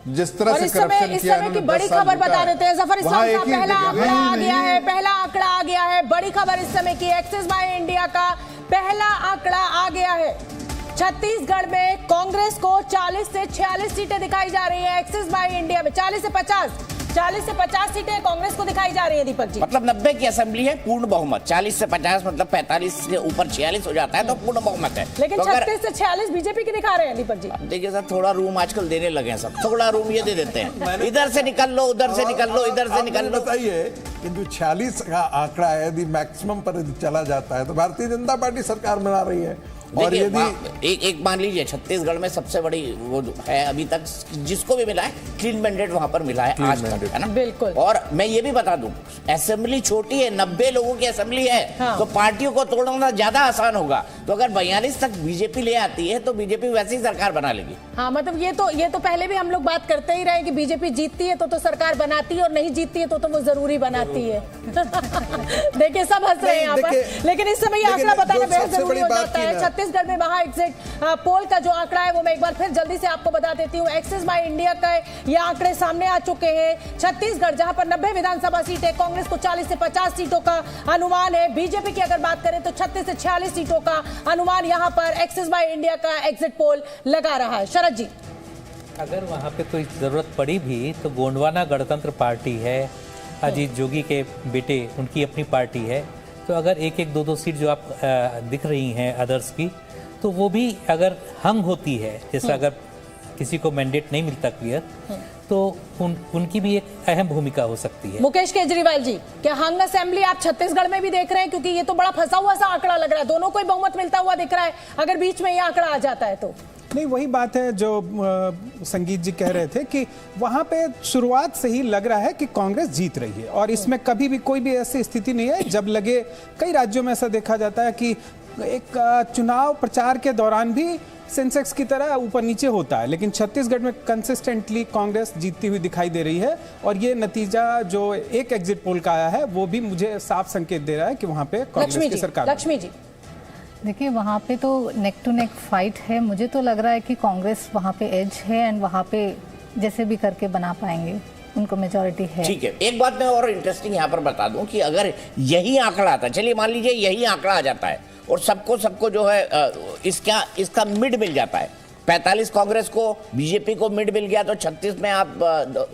जिस तरह से इस समय की बड़ी खबर बता देते हैं जफर इस्लाम साहब, पहला आंकड़ा आ गया है, पहला आंकड़ा आ गया है। बड़ी खबर इस समय की एक्सिस बाय इंडिया का पहला आंकड़ा आ गया है। छत्तीसगढ़ में कांग्रेस को 40 से 46 सीटें दिखाई जा रही है। एक्सिस बाय इंडिया में 40 से 50 सीटें कांग्रेस को दिखाई जा रही है। दीपक जी, मतलब 90 की असेंबली है, पूर्ण बहुमत। 40 से 50 मतलब 45 से ऊपर 46 हो जाता है तो पूर्ण बहुमत है। लेकिन तो 36 से 46 बीजेपी की दिखा रहे हैं। दीपक जी देखिए सर, थोड़ा रूम आजकल देने लगे हैं सब, थोड़ा रूम ये दे देते हैं, इधर से निकल लो, उधर से निकल लो, इधर से निकल लो। बताइए कि जो 46 का आंकड़ा है, यदि मैक्सिमम पर चला जाता है तो भारतीय जनता पार्टी सरकार बना रही है। और यदि एक मान लीजिए छत्तीसगढ़ में सबसे बड़ी वो है अभी तक जिसको भी मिला है, क्लीन मैंडेट वहां पर मिला है आज तक, है ना? बिल्कुल। और मैं ये भी बता दूं, असेंबली छोटी है, 90 लोगों की असेंबली है। हाँ। तो पार्टियों को तोड़ना ज्यादा आसान होगा। तो अगर 42 तक बीजेपी ले आती है तो बीजेपी वैसे ही सरकार बना लेगी। हाँ, मतलब ये तो पहले भी हम लोग बात करते ही रहे कि बीजेपी जीतती है तो सरकार बनाती है और नहीं जीतती है तो वो जरूरी बनाती है। देखिए सब हंस रहे हैं यहाँ पर, लेकिन इस समय ये आंकड़ा बताना बेहद जरूरी हो जाता है। छत्तीसगढ़ में वहां एग्जिट पोल का जो आंकड़ा है वो मैं एक बार फिर जल्दी से आपको बता देती हूँ। एक्सिस बाय इंडिया का ये आंकड़े सामने आ चुके हैं। छत्तीसगढ़ जहां पर 90 विधानसभा सीटें, कांग्रेस को 40 से 50 सीटों का अनुमान है। बीजेपी की अगर बात करें तो 36 से 46 सीटों का अनुमान यहां पर एक्सिस बाय इंडिया का एग्जिट पोल लगा रहा है। शरद जी, अगर वहाँ पे कोई ज़रूरत पड़ी भी तो गोंडवाना गणतंत्र पार्टी है, अजीत जोगी के बेटे उनकी अपनी पार्टी है। तो अगर एक एक दो दो सीट जो आप दिख रही हैं अदर्स की, तो वो भी अगर हंग होती है, जैसे अगर किसी को मैंडेट नहीं मिलता क्लियर, तो उनकी भी एक अहम भूमिका हो सकती है। मुकेश केजरीवाल जी, क्या हंग असेंबली आप छत्तीसगढ़ में भी देख रहे हैं? क्योंकि ये तो बड़ा फंसा हुआ सा आंकड़ा लग रहा है, दोनों को ही बहुमत मिलता हुआ दिख रहा है। अगर बीच में ये आंकड़ा आ जाता है तो नहीं, वही बात है जो संगीत जी कह रहे थे कि वहां पे शुरुआत से ही लग रहा है कि कांग्रेस जीत रही है और इसमें कभी भी कोई भी ऐसी स्थिति नहीं है जब लगे। कई राज्यों में ऐसा देखा जाता है कि एक चुनाव प्रचार के दौरान भी सेंसेक्स की तरह ऊपर नीचे होता है, लेकिन छत्तीसगढ़ में कंसिस्टेंटली कांग्रेस जीतती हुई दिखाई दे रही है। और ये नतीजा जो एक एग्जिट पोल का आया है वो भी मुझे साफ संकेत दे रहा है कि वहां पे कांग्रेस की सरकार। लक्ष्मी जी, देखिए वहाँ पे तो नेक टू नेक फाइट है। मुझे तो लग रहा है कि कांग्रेस वहाँ पे एज है एंड वहाँ पे जैसे भी करके बना पाएंगे, उनको मेजॉरिटी है। ठीक है, एक बात मैं और इंटरेस्टिंग यहाँ पर बता दूं कि अगर यही आंकड़ा आता है, चलिए मान लीजिए यही आंकड़ा आ जाता है और सबको जो है इसका मिड मिल जाता है। 45 कांग्रेस को, बीजेपी को मिड मिल गया तो 36 में आप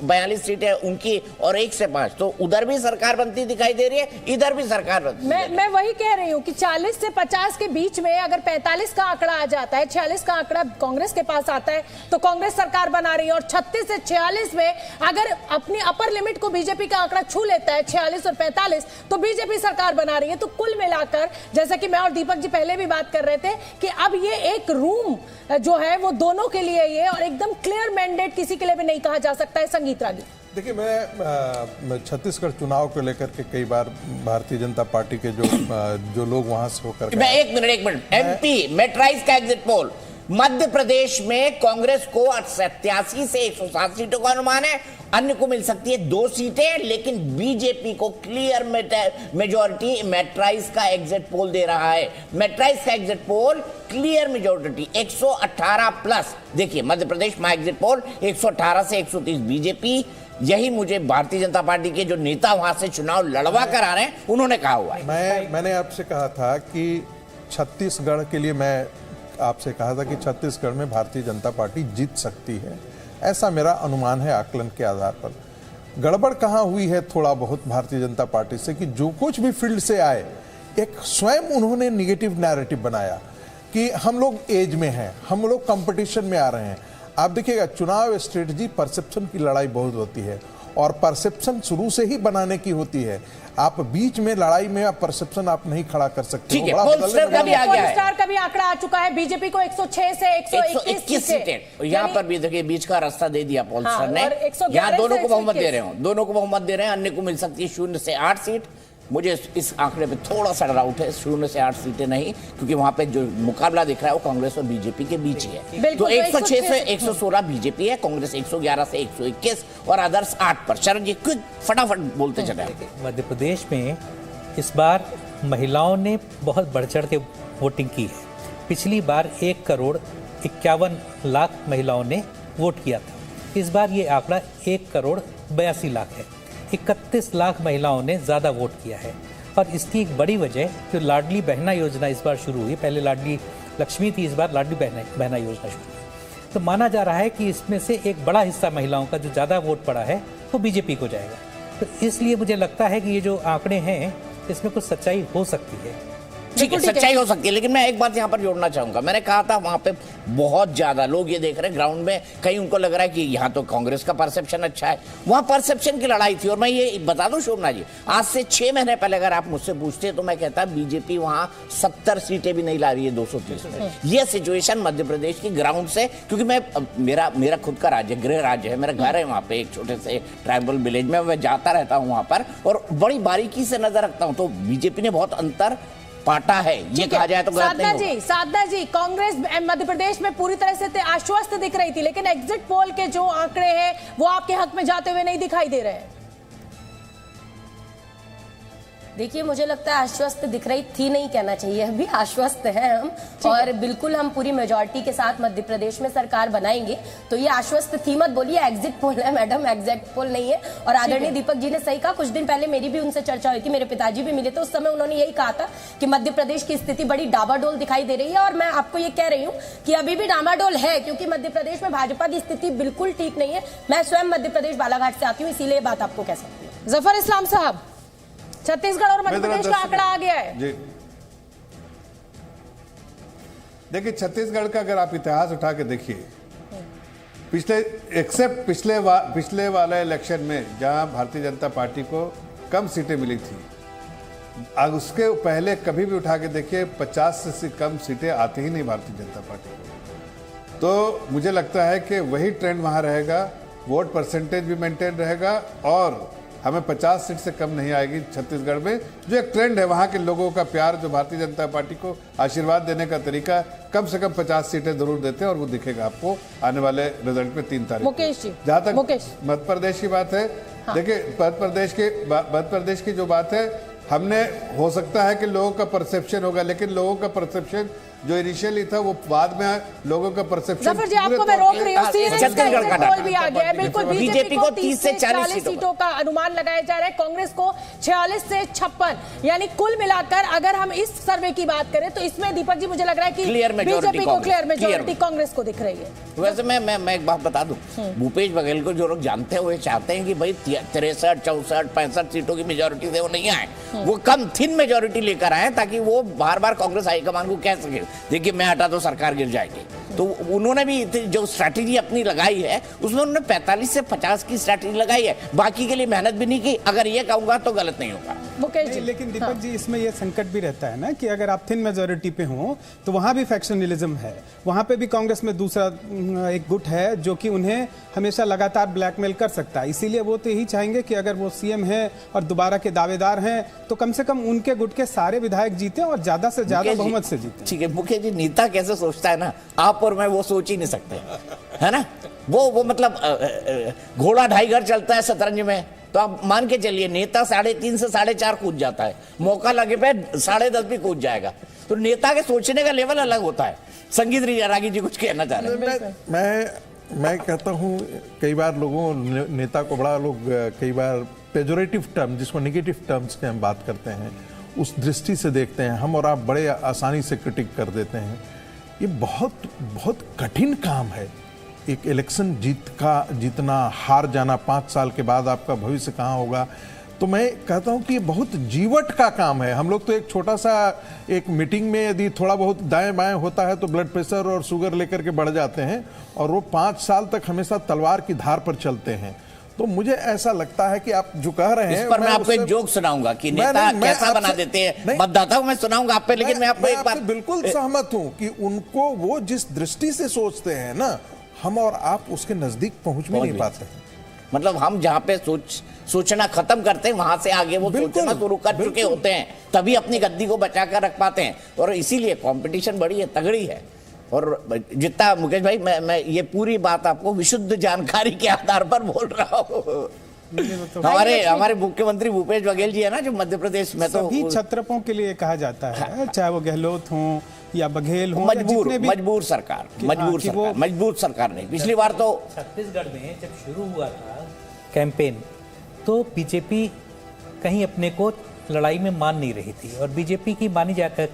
42 सीटें उनकी और 1 से 5, तो उधर भी सरकार बनती दिखाई दे रही है, इधर भी सरकार बनती। मैं वही कह रही हूँ कि 40 से 50 के बीच में अगर 45 का आंकड़ा आ जाता है, 46 का आंकड़ा कांग्रेस के पास आता है तो कांग्रेस सरकार बना रही है। और 36 से 46 में अगर अपनी अपर लिमिट को बीजेपी का आंकड़ा छू लेता है 46 और 45, तो बीजेपी सरकार बना रही है। तो कुल मिलाकर जैसे कि मैं और दीपक जी पहले भी बात कर रहे थे कि अब ये एक रूम जो है वो दोनों के लिए ये, और एकदम क्लियर मैंडेट किसी के लिए भी नहीं कहा जा सकता है। संगीत रागी, देखिए मैं छत्तीसगढ़ चुनाव को लेकर के कई बार भारतीय जनता पार्टी के जो लोग वहां से होकर मैं एक मिनट एमपी मेट्राइज का एग्जिट पोल, मध्य प्रदेश में कांग्रेस को 87 से 107 सीटों का अनुमान है, अन्य को मिल सकती है 2 सीटें, लेकिन बीजेपी को क्लियर मेजॉरिटी मेट्राइज का एग्जिट पोल दे रहा है। मेट्राइज का exit poll clear majority 118 plus. देखिए मध्य प्रदेश में एग्जिट पोल 118 से 130 बीजेपी। यही मुझे भारतीय जनता पार्टी के जो नेता वहां से चुनाव लड़वा कर आ रहे हैं उन्होंने कहा हुआ है। मैंने आपसे कहा था कि छत्तीसगढ़ के लिए मैं आपसे कहा था कि छत्तीसगढ़ में भारतीय जनता पार्टी जीत सकती है, ऐसा मेरा अनुमान है आकलन के आधार पर। गड़बड़ कहाँ हुई है थोड़ा बहुत भारतीय जनता पार्टी से कि जो कुछ भी फील्ड से आए, एक स्वयं उन्होंने निगेटिव नैरेटिव बनाया कि हम लोग एज में हैं, हम लोग कंपटीशन में आ रहे हैं। आप देखिएगा चुनाव स्ट्रेटजी परसेप्शन की लड़ाई बहुत होती है और परसेप्शन शुरू से ही बनाने की होती है। आप बीच में लड़ाई में आप परसेप्शन आप नहीं खड़ा कर सकते। ठीक है, पोलस्टार का भी आ गया है, पोलस्टार का भी आंकड़ा आ चुका है। बीजेपी को 106 से 121 सीटें, यहाँ पर भी देखिए बीच का रास्ता दे दिया पोलस्टार ने। यहाँ दोनों को बहुमत दे रहे हो, दोनों को बहुमत दे रहे हैं, अन्य को मिल सकती है 0 से 8 सीट। मुझे इस आंकड़े पे थोड़ा सा डाउट है, 0 से 8 सीटें नहीं, क्योंकि वहां पे जो मुकाबला दिख रहा है वो कांग्रेस और बीजेपी के बीच ही है। तो 106 से 116 बीजेपी है, कांग्रेस 111 से 121 और अदर्स 8 पर। शरद जी क्विक फटाफट बोलते चले। मध्य प्रदेश में इस बार महिलाओं ने बहुत बढ़ चढ़ के वोटिंग की है। पिछली बार 1 करोड़ 51 लाख महिलाओं ने वोट किया था। इस बार ये आंकड़ा 1,82,00,000 है। 31 लाख महिलाओं ने ज़्यादा वोट किया है। और इसकी एक बड़ी वजह जो लाडली बहना योजना इस बार शुरू हुई, पहले लाडली लक्ष्मी थी, इस बार लाडली बहना योजना शुरू हुई। तो माना जा रहा है कि इसमें से एक बड़ा हिस्सा महिलाओं का जो ज़्यादा वोट पड़ा है वो बीजेपी को जाएगा। तो इसलिए मुझे लगता है कि ये जो आंकड़े हैं इसमें कुछ सच्चाई हो सकती है। ठीक है, सच्चाई हो सकती है, लेकिन मैं एक बात यहाँ पर जोड़ना चाहूंगा। मैंने कहा था वहां पे बहुत ज्यादा लोग ये देख रहे हैं ग्राउंड में, कहीं उनको लग रहा है कि यहाँ तो कांग्रेस का परसेप्शन अच्छा है, वहां परसेप्शन की लड़ाई थी। और मैं ये बता दूं शोभना जी, आज से 6 महीने पहले अगर आप मुझसे पूछते तो मैं कहता बीजेपी वहां 70 सीटें भी नहीं ला रही है 230 में। ये सिचुएशन मध्य प्रदेश की ग्राउंड से, क्योंकि मैं मेरा खुद का राज्य, गृह राज्य है, मेरा घर है वहां पे एक छोटे से ट्राइबल विलेज में, मैं जाता रहता हूँ वहां पर और बड़ी बारीकी से नजर रखता हूँ। तो बीजेपी ने बहुत अंतर पाटा है, ये कहा जाए तो गलत नहीं होगा। साधना जी, कांग्रेस मध्य प्रदेश में पूरी तरह से आश्वस्त दिख रही थी, लेकिन एग्जिट पोल के जो आंकड़े हैं वो आपके हक में जाते हुए नहीं दिखाई दे रहे हैं। देखिए, मुझे लगता है आश्वस्त दिख रही थी नहीं कहना चाहिए, अभी आश्वस्त हैं हम, और बिल्कुल हम पूरी मेजॉरिटी के साथ मध्य प्रदेश में सरकार बनाएंगे। तो ये आश्वस्त थी मत बोलिए, एग्जिट पोल है मैडम, एग्जिट पोल नहीं है। और आदरणीय दीपक जी ने सही कहा, कुछ दिन पहले मेरी भी उनसे चर्चा हुई थी, मेरे पिताजी भी मिले थे, उस समय उन्होंने यही कहा था कि मध्य प्रदेश की स्थिति बड़ी डाबाडोल दिखाई दे रही है। और मैं आपको ये कह रही हूँ कि अभी भी डाबाडोल है, क्योंकि मध्य प्रदेश में भाजपा की स्थिति बिल्कुल ठीक नहीं है। मैं स्वयं मध्य प्रदेश बालाघाट से आती हूँ, इसीलिए बात आपको कह सकती हूँ। जफर इस्लाम साहब, छत्तीसगढ़ और मध्य प्रदेश का आंकड़ा आ गया है जी। देखिए, छत्तीसगढ़ का अगर आप इतिहास उठा के देखिए, पिछले वाले इलेक्शन में जहां भारतीय जनता पार्टी को कम सीटें मिली थी, आज उसके पहले कभी भी उठा के देखिए 50 से कम सीटें आती ही नहीं भारतीय जनता पार्टी को। तो मुझे लगता है कि वही ट्रेंड वहां रहेगा, वोट परसेंटेज भी मेंटेन रहेगा और हमें 50 सीट से कम नहीं आएगी छत्तीसगढ़ में। जो एक ट्रेंड है वहां के लोगों का प्यार, जो भारतीय जनता पार्टी को आशीर्वाद देने का तरीका, कम से कम 50 सीटें जरूर देते हैं और वो दिखेगा आपको आने वाले रिजल्ट में 3 तारीख। मुकेश जी, जहां तक मध्य प्रदेश की बात है, हाँ। देखिए मध्य प्रदेश की जो बात है, हमने हो सकता है कि लोगों का परसेप्शन होगा, लेकिन लोगों का परसेप्शन जो इनिशियली था वो बाद में लोगों का परसेप्शन। जफर जी, आपको मैं रोक रही हूं, पोल भी आ गया है। बिल्कुल, बीजेपी को 30 से 40 सीटों का अनुमान लगाया जा रहा है, कांग्रेस को 46 से 56, यानी कुल मिलाकर अगर हम इस सर्वे की बात करें तो इसमें दीपक जी मुझे लग रहा है कि बीजेपी को क्लियर मेजॉरिटी कांग्रेस को दिख रही है। वैसे मैं एक बात बता दूं, भूपेश बघेल को जो लोग जानते हैं वो चाहते हैं कि भाई 63, 64, 65 सीटों की मेजोरिटी से वो नहीं आए, वो कम थिन मेजोरिटी लेकर आए, ताकि वो बार बार कांग्रेस हाईकमान को कह सके देखिए मैं हटा तो सरकार गिर जाएगी। तो उन्होंने भी जो स्ट्रैटेजी अपनी लगाई है उसमें उन्होंने 45 से 50 की स्ट्रैटेजी लगाई है, बाकी के लिए मेहनत भी नहीं की। अगर ये कहूंगा तो गलत नहीं होगा। लेकिन दीपक जी, इसमें ये संकट भी रहता है ना कि अगर आप थिन मेजोरिटी पे हो तो वहां भी फैक्शनलिज्म है, वहां पे भी कांग्रेस में दूसरा एक गुट है जो कि उन्हें हमेशा लगातार ब्लैकमेल कर सकता है। इसीलिए वो तो यही चाहेंगे कि अगर वो सीएम है और दोबारा के दावेदार हैं तो कम से कम उनके गुट के सारे विधायक जीते और ज्यादा से ज्यादा बहुमत से जीते। ठीक है मुकेश जी, नेता कैसे सोचता है ना, आप और मैं वो सोच ही नहीं सकते, है ना। वो मतलब घोड़ा 2.5 घर चलता है शतरंज में, तो आप मान के चलिए नेता 3.5 से 4.5 कूद जाता है, मौका लगे पे 10.5 भी कूद जाएगा। तो नेता के सोचने का लेवल अलग होता है। संगीत रागी जी कुछ कहना चाह रहे हैं? मैं कहता हूँ कई बार लोगों नेता को बड़ा लोग कई बार पेजोरेटिव टर्म, जिसको नेगेटिव टर्म्स के हम बात करते हैं, उस दृष्टि से देखते हैं। हम और आप बड़े आसानी से क्रिटिक कर देते हैं। ये बहुत कठिन काम है, एक इलेक्शन जीतना, हार जाना, 5 साल के बाद आपका भविष्य कहाँ होगा। तो मैं कहता हूं कि ये बहुत जीवट का काम है। हम लोग तो एक छोटा सा एक मीटिंग में यदि थोड़ा बहुत दाएं बाएं होता है तो ब्लड प्रेशर और शुगर लेकर के बढ़ जाते हैं, और वो 5 साल तक हमेशा तलवार की धार पर चलते हैं। तो मुझे ऐसा लगता है कि आप जो कह रहे हैं, इस पर मैं आपको एक जोक सुनाऊंगा कि नेता कैसा बना देते हैं, मतदाता को मैं सुनाऊंगा आप पे, लेकिन मैं आपको एक बात बिल्कुल सहमत हूं कि उनको वो जिस दृष्टि से सोचते हैं ना, हम और आप उसके नजदीक पहुंच भी नहीं पाते हैं। मतलब हम जहां पे सोचना खत्म करते हैं, वहां से आगे वो सोचना शुरू कर चुके होते हैं, तभी अपनी गद्दी को बचा कर रख पाते हैं। और इसीलिए कंपटीशन बड़ी है, तगड़ी है। और जितना मुकेश भाई, मैं ये पूरी बात आपको विशुद्ध जानकारी के आधार पर बोल रहा हूँ। हमारे मुख्यमंत्री भूपेश बघेल जी है ना, जो मध्य प्रदेश में तो सभी छत्रपों के लिए कहा जाता है, चाहे वो गहलोत हों या बघेल हो, मजबूर सरकार नहीं। पिछली बार तो छत्तीसगढ़ में जब शुरू हुआ था कैंपेन तो बीजेपी कहीं अपने को लड़ाई में मान नहीं रही थी और बीजेपी की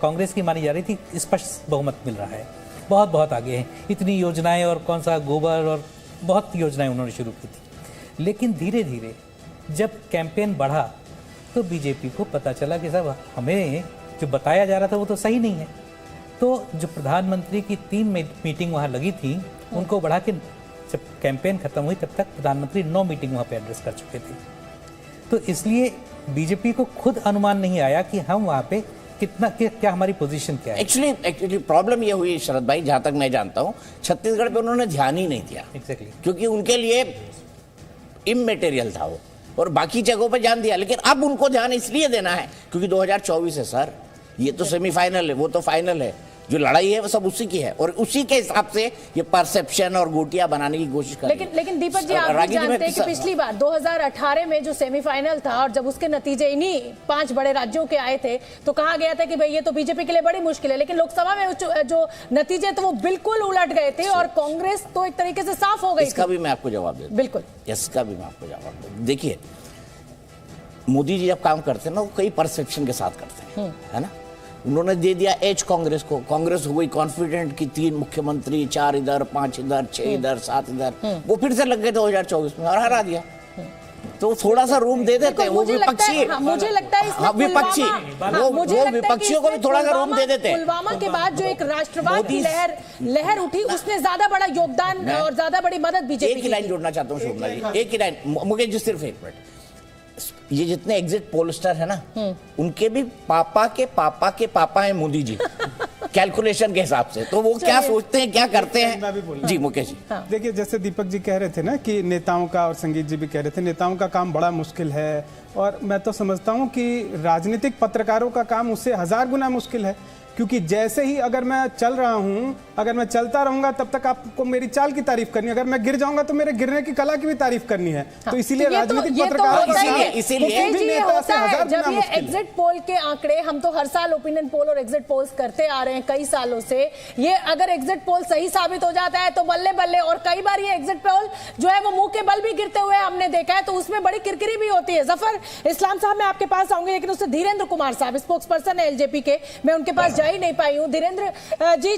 कांग्रेस की मानी जा रही थी स्पष्ट बहुमत मिल रहा है, बहुत आगे है, इतनी योजनाएं और कौन सा गोबर और बहुत योजनाएं उन्होंने शुरू की थी। लेकिन धीरे धीरे जब कैंपेन बढ़ा तो बीजेपी को पता चला कि साहब हमें जो बताया जा रहा था वो तो सही नहीं है। तो जो प्रधानमंत्री की 3 मीटिंग वहाँ लगी थी उनको बढ़ा के जब कैंपेन खत्म हुई तब तक प्रधानमंत्री 9 मीटिंग वहाँ पे एड्रेस कर चुके थे। तो इसलिए बीजेपी को खुद अनुमान नहीं आया कि हम वहाँ पे क्या हमारी पोजीशन क्या है। एक्चुअली प्रॉब्लम ये हुई शरद भाई, जहाँ तक मैं जानता हूँ छत्तीसगढ़ पे उन्होंने ध्यान ही नहीं दिया। एग्जैक्टली क्योंकि उनके लिए इममेटेरियल था वो, और बाकी जगहों पे ध्यान दिया। लेकिन अब उनको ध्यान इसलिए देना है क्योंकि 2024 है सर, ये तो सेमीफाइनल है, वो तो फाइनल है। जो लड़ाई है वो सब उसी की है और उसी के हिसाब से ये परसेप्शन और गोटियां बनाने की कोशिश कर रही है। लेकिन दीपक जी आप भी जानते हैं कि पिछली बार 2018 में जो सेमीफाइनल था और जब उसके नतीजे इन्हीं 5 बड़े राज्यों के आए थे तो कहा गया था कि भाई ये तो बीजेपी के लिए बड़ी मुश्किल है। लेकिन लोकसभा में जो नतीजे थे वो बिल्कुल उलट गए थे और कांग्रेस तो एक तरीके से साफ हो गई। इसका भी मैं आपको जवाब दे दूं। बिल्कुल, इसका भी मैं आपको जवाब दूं। देखिए, मोदी जी जब काम करते हैं ना वो कई परसेप्शन के साथ करते हैं, है ना। उन्होंने दे दिया एज कांग्रेस को, कांग्रेस हो गई कॉन्फिडेंट की 3 मुख्यमंत्री, 4 इधर, 5 इधर, 6 इधर, 7 इधर। वो फिर से लग गए 2024 में और हरा दिया। तो थोड़ा सा रूम दे देते हैं वो विपक्षी, मुझे लगता है विपक्षी वो विपक्षियों को भी थोड़ा सा रूम दे देते हैं। पुलवामा के बाद जो एक राष्ट्रवाद की लहर उठी उसने ज्यादा बड़ा योगदान और ज्यादा बड़ी मदद बीजेपी की। एक ही लाइन जोड़ना चाहता हूँ शोभना जी, एक ही लाइन मुकेश जी, सिर्फ 1 मिनट। ये जितने एग्जिट पोलस्टर है ना उनके भी पापा के पापा हैं मोदी जी कैलकुलेशन के हिसाब से। तो वो क्या सोचते हैं, क्या करते हैं जी मुकेश जी। देखिए, जैसे दीपक जी कह रहे थे ना कि नेताओं का, और संगीत जी भी कह रहे थे नेताओं का काम बड़ा मुश्किल है, और मैं तो समझता हूं कि राजनीतिक पत्रकारों का काम उससे 1000 गुना मुश्किल है। क्योंकि जैसे ही अगर मैं चल रहा हूं, अगर मैं चलता रहूंगा तब तक आपको मेरी चाल की तारीफ करनी है, अगर मैं गिर जाऊंगा तो मेरे गिरने की कला की भी तारीफ करनी है। तो इसीलिए राजनीतिक पत्रकारों का काम जब ये एग्जिट पोल के आंकड़े, हम तो हर साल ओपिनियन पोल और एग्जिट पोल्स करते आ रहे हैं कई सालों से, ये अगर एग्जिट पोल सही साबित हो जाता है तो बल्ले बल्ले। और कई बार ये एग्जिट पोल जो है वो मुंह के बल भी गिरते हुए हमने देखा है, तो उसमें बड़ी किरकिरी भी होती है। जफर इस्लाम साहब मैं आपके पास आऊंगी, लेकिन उससे धीरेन्द्र कुमार साहब स्पोक्स पर्सन है एलजेपी के, मैं उनके पास जा ही नहीं पाई हूं। धीरेन्द्र जी,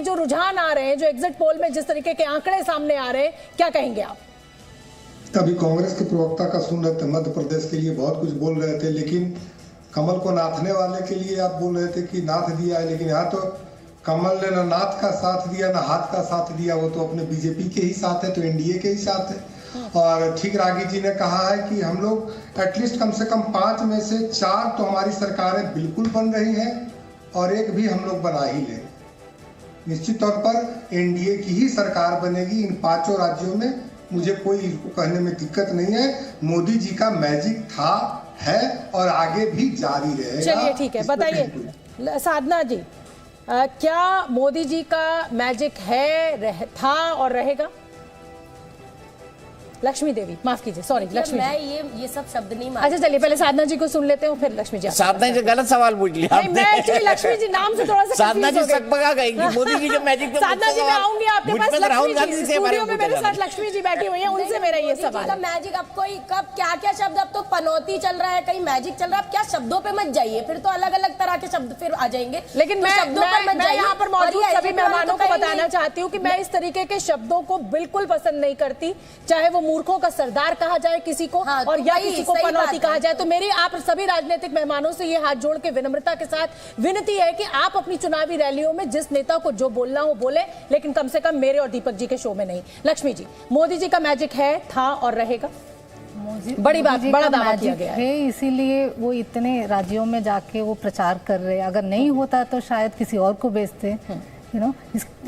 जो रुझान आ रहे हैं, जो एग्जिट पोल में जिस तरीके के आंकड़े सामने आ रहे हैं, क्या कहेंगे आप? अभी कांग्रेस के प्रवक्ता का सुन रहे थे, मध्य प्रदेश के लिए बहुत कुछ बोल रहे थे, लेकिन कमल को नाथने वाले के लिए आप बोल रहे थे कि नाथ दिया है, लेकिन यहाँ तो कमल ने ना नाथ का साथ दिया ना हाथ का साथ दिया, वो तो अपने बीजेपी के ही साथ है, तो एनडीए के ही साथ है। और ठीक रागी जी ने कहा है कि हम लोग एटलीस्ट कम से कम 5 में से 4 तो हमारी सरकारें बिल्कुल बन रही हैं और 1 भी हम लोग बना ही लें। निश्चित तौर पर एनडीए की ही सरकार बनेगी इन 5 राज्यों में, मुझे कोई इसको कहने में दिक्कत नहीं है। मोदी जी का मैजिक था, है और आगे भी जारी रहेगा। चलिए ठीक है, बताइए साधना जी, क्या मोदी जी का मैजिक है, था और रहेगा? लक्ष्मी देवी, माफ कीजिए, सॉरी लक्ष्मी। मैं ये सब शब्द नहीं मानती। अच्छा चलिए, पहले साधना जी को सुन लेते हैं, फिर लक्ष्मी जी। साधना जी गलत सवाल पूछ लिया आपने। मैं एक्चुअली लक्ष्मी जी नाम से थोड़ा सा साधना जी सकपका गई मोदी जी के मैजिक। साधना जी मैं आऊंगी आपके पास, राहुल गांधी से स्टूडियो में मेरे साथ लक्ष्मी जी बैठी हुई हैं, उनसे मेरा ये सवाल है। मैजिक अब कोई कब क्या शब्द, अब तो पनौती चल रहा है, कहीं मैजिक चल रहा है, अब क्या शब्दों पे मत जाइए, फिर तो अलग अलग तरह के शब्द फिर आ जाएंगे। लेकिन मैं यहाँ पर मौजूद सभी मेहमानों को बताना चाहती हूँ कि मैं इस तरीके के शब्दों को बिल्कुल पसंद नहीं करती, चाहे वो मूर्खों का सरदार कहा जाए किसी को, और या किसी को पनौती कहा जाए। तो मेरी आप सभी राजनीतिक मेहमानों से ये हाथ जोड़ के विनम्रता के साथ विनती है कि आप अपनी चुनावी रैलियों में जिस नेता को जो बोलना हो बोले, लेकिन कम से कम मेरे और दीपक जी के शो में नहीं। लक्ष्मी जी, मोदी जी का मैजिक है, था और रहेगा? बड़ी बात, बड़ा दावा किया गया है, इसीलिए वो इतने राज्यों में जाके वो प्रचार कर रहे हैं। अगर नहीं होता तो शायद किसी और को भेजते।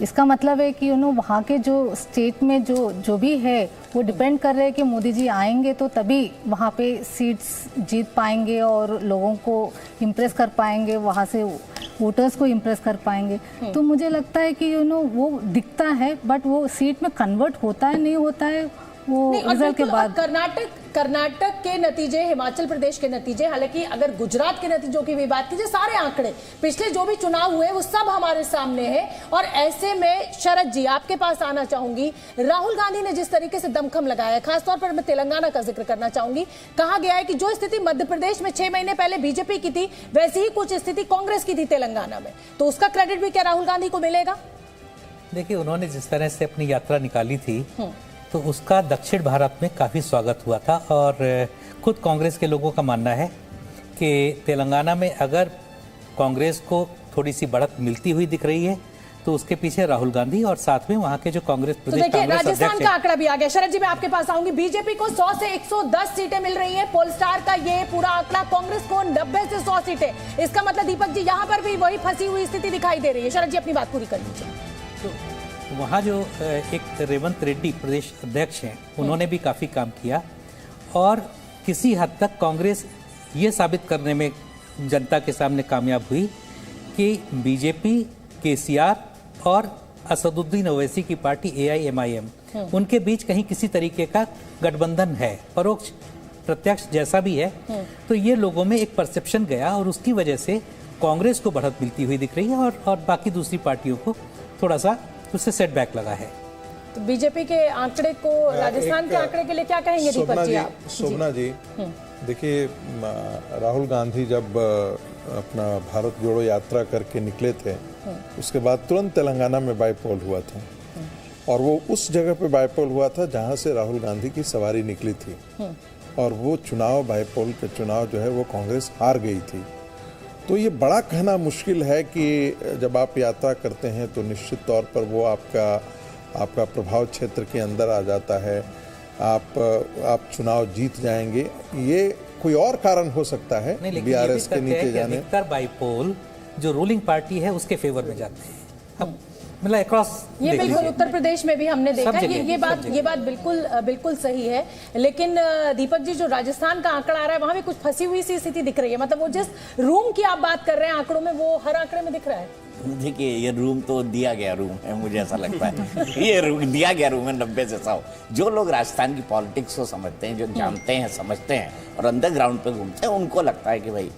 इसका मतलब है कि वहाँ के जो स्टेट में जो भी है वो डिपेंड कर रहे हैं कि मोदी जी आएंगे तो तभी वहाँ पे सीट्स जीत पाएंगे और लोगों को इम्प्रेस कर पाएंगे, वहाँ से वोटर्स को इम्प्रेस कर पाएंगे। तो मुझे लगता है कि वो दिखता है, बट वो सीट में कन्वर्ट होता है नहीं होता है वो नहीं, और रिजल्ट के बिल्कुल, बाद कर्नाटक के नतीजे, हिमाचल प्रदेश के नतीजे, हालांकि अगर गुजरात के नतीजों की भी बात कीजिए, सारे आंकड़े पिछले जो भी चुनाव हुए वो सब हमारे सामने है। और ऐसे में शरद जी आपके पास आना चाहूंगी, राहुल गांधी ने जिस तरीके से दमखम लगाया है, खासतौर पर मैं तेलंगाना का जिक्र करना चाहूंगी, कहा गया है कि जो स्थिति मध्य प्रदेश में 6 महीने पहले बीजेपी की थी वैसी ही कुछ स्थिति कांग्रेस की थी तेलंगाना में, तो उसका क्रेडिट भी क्या राहुल गांधी को मिलेगा? देखिए, उन्होंने जिस तरह से अपनी यात्रा निकाली थी तो उसका दक्षिण भारत में काफ़ी स्वागत हुआ था। और खुद कांग्रेस के लोगों का मानना है कि तेलंगाना में अगर कांग्रेस को थोड़ी सी बढ़त मिलती हुई दिख रही है तो उसके पीछे राहुल गांधी और साथ में वहां के जो कांग्रेस प्रदेश तो देखिए, कांग्रेस राजस्थान का आंकड़ा भी आ गया। शरद जी मैं आपके पास आऊंगी, बीजेपी को 100 से 110 सीटें मिल रही हैं, पोलस्टार का ये पूरा आंकड़ा, कांग्रेस को 90 से 100 सीटें। इसका मतलब दीपक जी यहाँ पर भी वही फंसी हुई स्थिति दिखाई दे रही है। शरद जी अपनी बात पूरी कर लीजिए। तो वहाँ जो एक रेवंत रेड्डी प्रदेश अध्यक्ष हैं, उन्होंने भी काफ़ी काम किया और किसी हद तक कांग्रेस ये साबित करने में जनता के सामने कामयाब हुई कि बीजेपी, केसीआर और असदुद्दीन ओवैसी की पार्टी AIMIM, उनके बीच कहीं किसी तरीके का गठबंधन है, परोक्ष प्रत्यक्ष जैसा भी है। तो ये लोगों में एक परसेप्शन गया और उसकी वजह से कांग्रेस को बढ़त मिलती हुई दिख रही है और बाकी दूसरी पार्टियों को थोड़ा सा उससे सेटबैक लगा है। तो बीजेपी के आंकड़े को, राजस्थान के आंकड़े के लिए क्या कहेंगे दीपक जी आप? शोभना जी, देखिए, राहुल गांधी जब अपना भारत जोड़ो यात्रा करके निकले थे, उसके बाद तुरंत तेलंगाना में बाईपोल हुआ था और वो उस जगह पे बाईपोल हुआ था जहां से राहुल गांधी की सवारी निकली थी और वो चुनाव, बाईपोल के चुनाव जो है वो कांग्रेस हार गई थी। तो ये बड़ा कहना मुश्किल है कि जब आप यात्रा करते हैं तो निश्चित तौर पर वो आपका प्रभाव क्षेत्र के अंदर आ जाता है, आप चुनाव जीत जाएंगे। ये कोई और कारण हो सकता है BRS के नीचे जाने। अधिकतर बाईपोल जो रूलिंग पार्टी है उसके फेवर में जाते हैं। अब मतलब अक्रॉस ये बिल्कुल उत्तर प्रदेश में भी हमने देखा, ये बात बिल्कुल सही है। लेकिन दीपक जी, जो राजस्थान का आंकड़ा आ रहा है वहां भी कुछ फंसी हुई सी स्थिति दिख रही है। मतलब वो जिस रूम की आप बात कर रहे हैं आंकड़ों में, वो हर आंकड़े में दिख रहा है। देखिए, ये रूम तो दिया गया रूम है, मुझे ऐसा लगता है ये रूम दिया गया रूम है 90 से 100। जो लोग राजस्थान की पॉलिटिक्स को समझते हैं, जो जानते हैं, समझते हैं और अंडरग्राउंड पे घूमते हैं, उनको लगता है कि भाई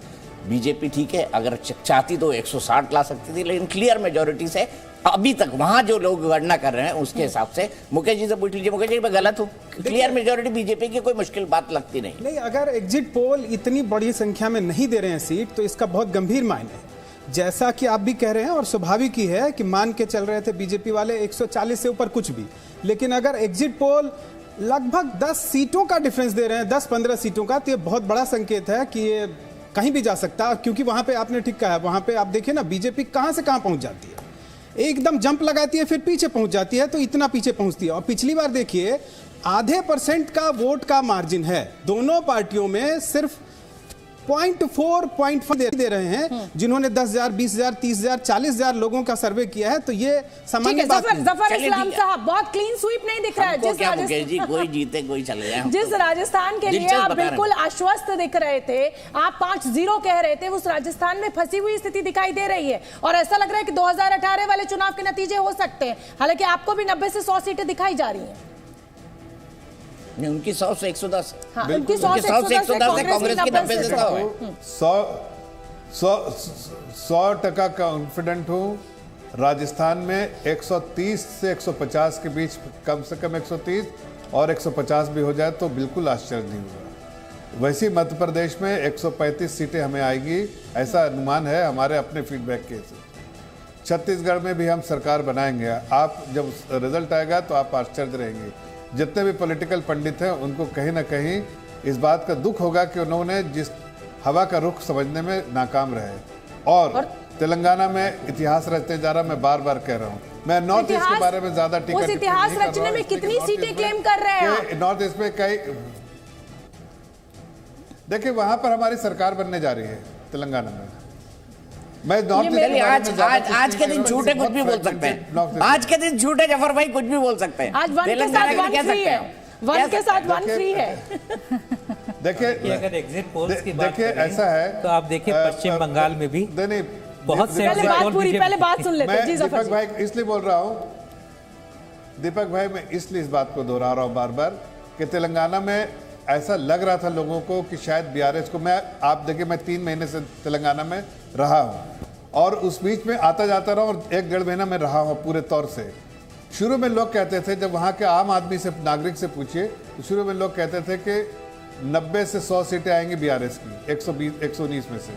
बीजेपी ठीक है, अगर चाहती तो 160 ला सकती थी, लेकिन क्लियर मेजोरिटी से अभी तक वहां जो लोग गणना कर रहे हैं उसके हिसाब से, मुकेश जी से पूछ लीजिए, मुकेश जी मैं गलत हूँ? क्लियर मेजोरिटी बीजेपी की कोई मुश्किल बात लगती नहीं। अगर एग्जिट पोल इतनी बड़ी संख्या में नहीं दे रहे हैं सीट तो इसका बहुत गंभीर मायने है। जैसा कि आप भी कह रहे हैं और स्वाभाविक ही है कि मान के चल रहे थे बीजेपी वाले 140 से ऊपर कुछ भी, लेकिन अगर एग्जिट पोल लगभग 10 सीटों का डिफरेंस दे रहे हैं, 10-15 सीटों का, तो ये बहुत बड़ा संकेत है कि ये कहीं भी जा सकता है। क्योंकि वहां पे आपने ठीक कहा है, वहां पे आप देखिए ना, बीजेपी कहां से कहां पहुंच जाती है, एकदम जंप लगाती है, फिर पीछे पहुंच जाती है, तो इतना पीछे पहुंचती है। और पिछली बार देखिए, आधे % का वोट का मार्जिन है दोनों पार्टियों में, सिर्फ 0.4 दे रहे हैं, जिन्होंने 10,000, 20,000, 30,000, 40,000 लोगों का सर्वे किया है। तो ये सामान्य बात है। जफर इस्लाम साहब, बहुत क्लीन स्वीप नहीं दिख रहा है। कोई जीते कोई चले जाए। जिस राजस्थान के लिए आप बिल्कुल आश्वस्त दिख रहे थे, आप 5-0 कह रहे थे, उस राजस्थान में फंसी हुई स्थिति दिखाई दे रही है और ऐसा लग रहा है कि 2018 वाले चुनाव के नतीजे हो सकते हैं। हालांकि आपको भी 90 से 100 सीटें दिखाई जा रही हैं। उनकी 100 से 110, हाँ, उनकी 100 से 110 है, कांग्रेस की 90 से 100 है। 100% कॉन्फिडेंट हूँ। राजस्थान में 130 से 150 के बीच, कम से कम 130 और 150 भी हो जाए तो बिल्कुल आश्चर्य नहीं होगा। वैसे मध्य प्रदेश में 135 सीटें हमें आएगी, ऐसा अनुमान है हमारे अपने फीडबैक के से। छत्तीसगढ़ में भी हम सरकार बनाएंगे। आप जब रिजल्ट आएगा तो आप आश्चर्य रहेंगे। जितने भी पॉलिटिकल पंडित हैं उनको कहीं ना कहीं इस बात का दुख होगा कि उन्होंने जिस हवा का रुख समझने में नाकाम रहे। और तेलंगाना में इतिहास रचने जा रहा, मैं बार बार कह रहा हूँ। मैं नॉर्थ ईस्ट के बारे में ज्यादा टीका इतिहास रचने में कितनी सीटें क्लेम कर रहे हैं? नॉर्थ ईस्ट में कई, देखिए वहां पर हमारी सरकार बनने जा रही है तेलंगाना में। मैं आज के दिन झूठे कुछ भी बोल सकते हैं। आज के दिन झूठे जफर भाई कुछ भी बोल सकते हैं। आज 1 के साथ 1 फ्री है, 1 के साथ 1 फ्री है। देखिए, अगर एग्जिट पोल्स की बात देखिए ऐसा है तो आप देखिए पश्चिम बंगाल में भी बहुत से पहले बात सुन लेते हैं। जी दीपक भाई इसलिए बोल रहा हूँ, दीपक भाई मैं इसलिए इस बात को दोहरा रहा हूँ बार बार कि तेलंगाना में ऐसा लग रहा था लोगों को कि शायद बीआरएस को, आप देखिए मैं 3 महीने से तेलंगाना में रहा हूँ और उस बीच में आता जाता रहा और 1-1.5 महीना में रहा हूँ पूरे तौर से। शुरू में लोग कहते थे, जब वहाँ के आम आदमी से, नागरिक से पूछिए, तो शुरू में लोग कहते थे कि 90 से 100 सीटें आएंगी बीआरएस की 119 में से।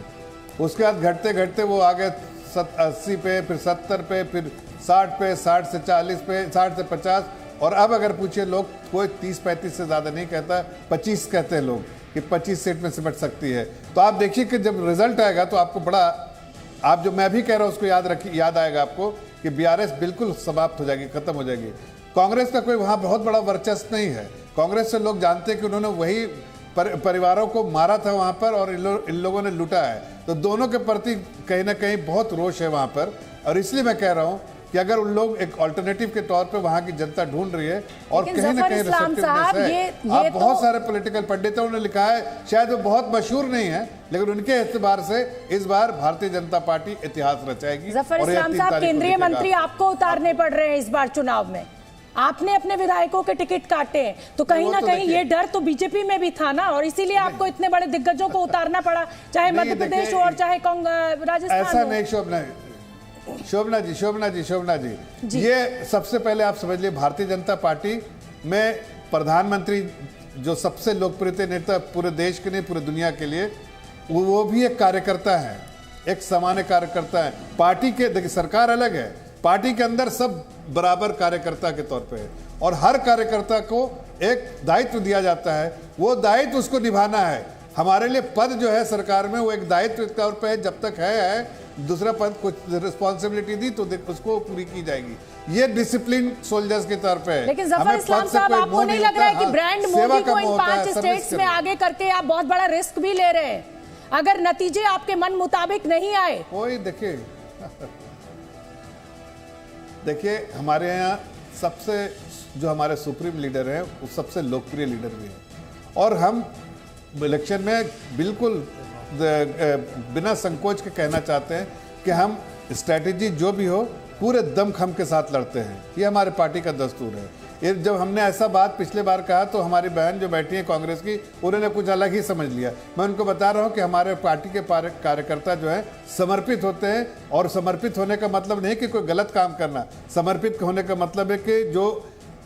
उसके बाद घटते घटते वो आ गए 80 पे, फिर 70 पे, फिर 60 पे, 60 से 40 पे, 60 से 50, और अब अगर पूछिए लोग, कोई 30-35 से ज़्यादा नहीं कहता, 25 कहते हैं लोग कि 25 सीट में सिमट सकती है। तो आप देखिए कि जब रिजल्ट आएगा तो आपको बड़ा, आप जो मैं भी कह रहा हूँ उसको याद आएगा आपको कि बीआरएस बिल्कुल समाप्त हो जाएगी, खत्म हो जाएगी। कांग्रेस का कोई वहाँ बहुत बड़ा वर्चस्व नहीं है। कांग्रेस से लोग जानते हैं कि उन्होंने वही परिवारों को मारा था वहाँ पर और इन लोगों ने लूटा है। तो दोनों के प्रति कहीं ना कहीं बहुत रोष है वहाँ पर, और इसलिए मैं कह रहा हूँ कि अगर उन लोग एक अल्टरनेटिव के तौर पे वहाँ की जनता ढूंढ रही है और कहीं ना कहीं रिसेप्टिवनेस है। आप बहुत सारे पॉलिटिकल पंडितों ने लिखा है, शायद वो बहुत मशहूर नहीं है, लेकिन उनके एतबार से इस बार भारतीय जनता पार्टी इतिहास रचाएगी। जफर इस्लाम साहब, केंद्रीय मंत्री आपको उतारने पड़ रहे हैं इस बार चुनाव में, आपने अपने विधायकों के टिकट काटे हैं, तो कहीं ना कहीं ये डर तो बीजेपी में भी था ना, और इसीलिए आपको इतने बड़े दिग्गजों को उतारना पड़ा, चाहे मध्य प्रदेश हो और चाहे राजस्थान। ऐसा नहीं शोभना जी, ये सबसे पहले आप समझ लिए, भारतीय जनता पार्टी में प्रधानमंत्री जो सबसे लोकप्रिय नेता पूरे देश के नहीं पूरे दुनिया के लिए, वो भी एक कार्यकर्ता है, एक सामान्य कार्यकर्ता है। पार्टी के, देखिए सरकार अलग है, पार्टी के अंदर सब बराबर कार्यकर्ता के तौर पे है, और हर कार्यकर्ता को एक दायित्व दिया जाता है, वो दायित्व उसको निभाना है। हमारे लिए पद जो है सरकार में वो एक दायित्व के तौर पे है, जब तक है दूसरा पद कुछ रिस्पॉन्सिबिलिटी दी तो उसको पूरी की जाएगी। ये डिसिप्लिन सोल्जर्स के तौर पे है। लेकिन जफर इस्लाम साहब, आपको नहीं लग रहा है कि ब्रांड मोदी को इन 5 स्टेट्स में आगे करके आप बहुत बड़ा रिस्क भी ले रहे हैं, अगर नतीजे आपके मन मुताबिक नहीं आए? कोई देखिए हमारे यहाँ सबसे जो हमारे सुप्रीम लीडर हैं वो सबसे लोकप्रिय लीडर भी हैं, और हम इलेक्शन में बिल्कुल बिना संकोच के कहना चाहते हैं कि हम स्ट्रैटेजी जो भी हो पूरे दमखम के साथ लड़ते हैं। ये हमारे पार्टी का दस्तूर है। ये जब हमने ऐसा बात पिछले बार कहा तो हमारी बहन जो बैठी है कांग्रेस की, उन्होंने कुछ अलग ही समझ लिया। मैं उनको बता रहा हूँ कि हमारे पार्टी के कार्यकर्ता जो है समर्पित होते हैं, और समर्पित होने का मतलब नहीं कि कोई गलत काम करना, समर्पित होने का मतलब है कि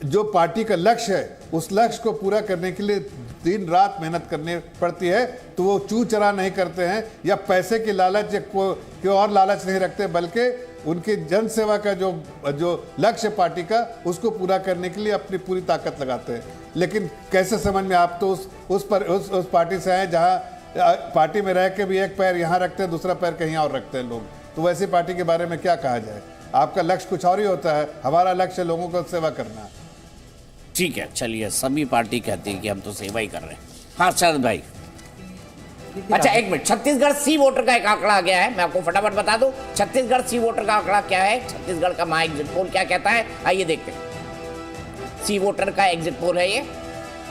जो पार्टी का लक्ष्य है उस लक्ष्य को पूरा करने के लिए दिन रात मेहनत करनी पड़ती है। तो वो चू चरा नहीं करते हैं या पैसे की लालच या कोई और लालच नहीं रखते, बल्कि उनकी जन सेवा का जो लक्ष्य पार्टी का, उसको पूरा करने के लिए अपनी पूरी ताकत लगाते हैं। लेकिन कैसे समझ में, आप तो उस पार्टी से आए जहाँ पार्टी में रह के भी एक पैर यहाँ रखते हैं, दूसरा पैर कहीं और रखते हैं लोग। तो वैसी पार्टी के बारे में क्या कहा जाए? आपका लक्ष्य कुछ और ही होता है, हमारा लक्ष्य लोगों को सेवा करना। ठीक है, चलिए, सभी पार्टी कहती है कि हम तो सेवा ही कर रहे हैं। हाँ शरद भाई, अच्छा एक मिनट, छत्तीसगढ़ सी वोटर का एक आंकड़ा आ गया है, मैं आपको फटाफट बता दूं छत्तीसगढ़ सी वोटर का आंकड़ा क्या है, छत्तीसगढ़ का महा एग्जिट पोल क्या कहता है, आइए देखते हैं। सी वोटर का एग्जिट पोल है ये।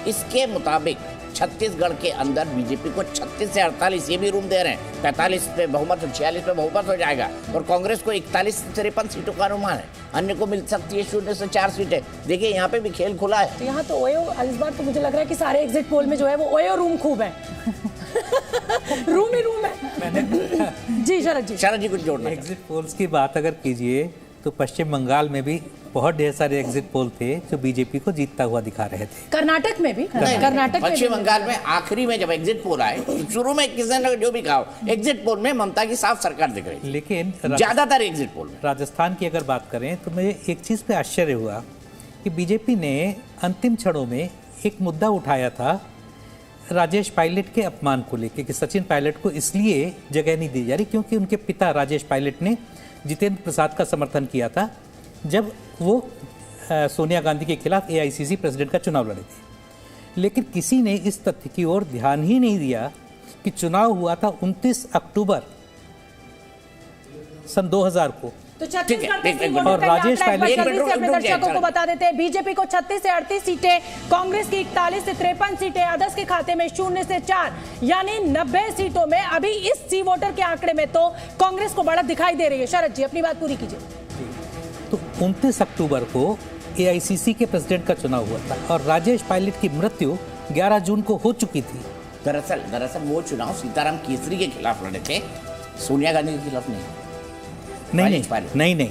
इसके मुताबिक छत्तीसगढ़ के अंदर बीजेपी को 36 से 48 ये भी रूम दे रहे हैं, 45 पे बहुमत और 46 पे बहुमत हो जाएगा, और कांग्रेस को 41 से 53 सीटों का अनुमान है। अन्य को मिल सकती है 0 से 4 सीटें। देखिए यहाँ पे भी खेल खुला है। तो यहाँ तो ओयो, इस बार तो मुझे लग रहा है कि सारे एग्जिट पोल में जो है वो ओयो रूम खूब है। रूम ही रूम है। जी शरद जी कुछ जोड़ना। एग्जिट पोल्स की बात अगर कीजिए तो पश्चिम बंगाल में भी बहुत ढेर सारे एग्जिट पोल थे जो बीजेपी को जीतता हुआ दिखा रहे थे। कर्नाटक में भी, कर्नाटक पश्चिम बंगाल में आखिरी में जब एग्जिट पोल आए, शुरू में किसी ने जो भी कहा, एग्जिट पोल में ममता की साफ सरकार दिख रही, लेकिन ज्यादातर एग्जिट पोल में। राजस्थान की अगर बात करें तो मुझे एक चीज पे आश्चर्य हुआ कि बीजेपी ने अंतिम क्षणों में एक मुद्दा उठाया था राजेश पायलट के अपमान को लेकर कि सचिन पायलट को इसलिए जगह नहीं दी जा रही क्योंकि उनके पिता राजेश पायलट ने जितेंद्र प्रसाद का समर्थन किया था जब वो सोनिया गांधी के खिलाफ AICC प्रेसिडेंट का चुनाव लड़े थे। लेकिन किसी ने इस तथ्य की ओर ध्यान ही नहीं दिया कि चुनाव हुआ था 29 अक्टूबर सन 2000 को। तो छत्तीसगढ़ और राजेश पायलट अपने दर्शकों को बता देते हैं, बीजेपी को 36 से 38 सीटें, कांग्रेस की 41 से 53 सीटें, अदर्स के खाते में 0 से 4, यानी 90 सीटों में अभी इस सी वोटर के आंकड़े में तो कांग्रेस को बढ़त दिखाई दे रही है। शरद जी अपनी बात पूरी कीजिए। तो 29 अक्टूबर को एआईसीसी के प्रेसिडेंट का चुनाव हुआ था और राजेश पायलट की मृत्यु 11 जून को हो चुकी थी। दरअसल वो चुनाव सीताराम केसरी के खिलाफ लड़े थे, सोनिया गांधी के खिलाफ नहीं।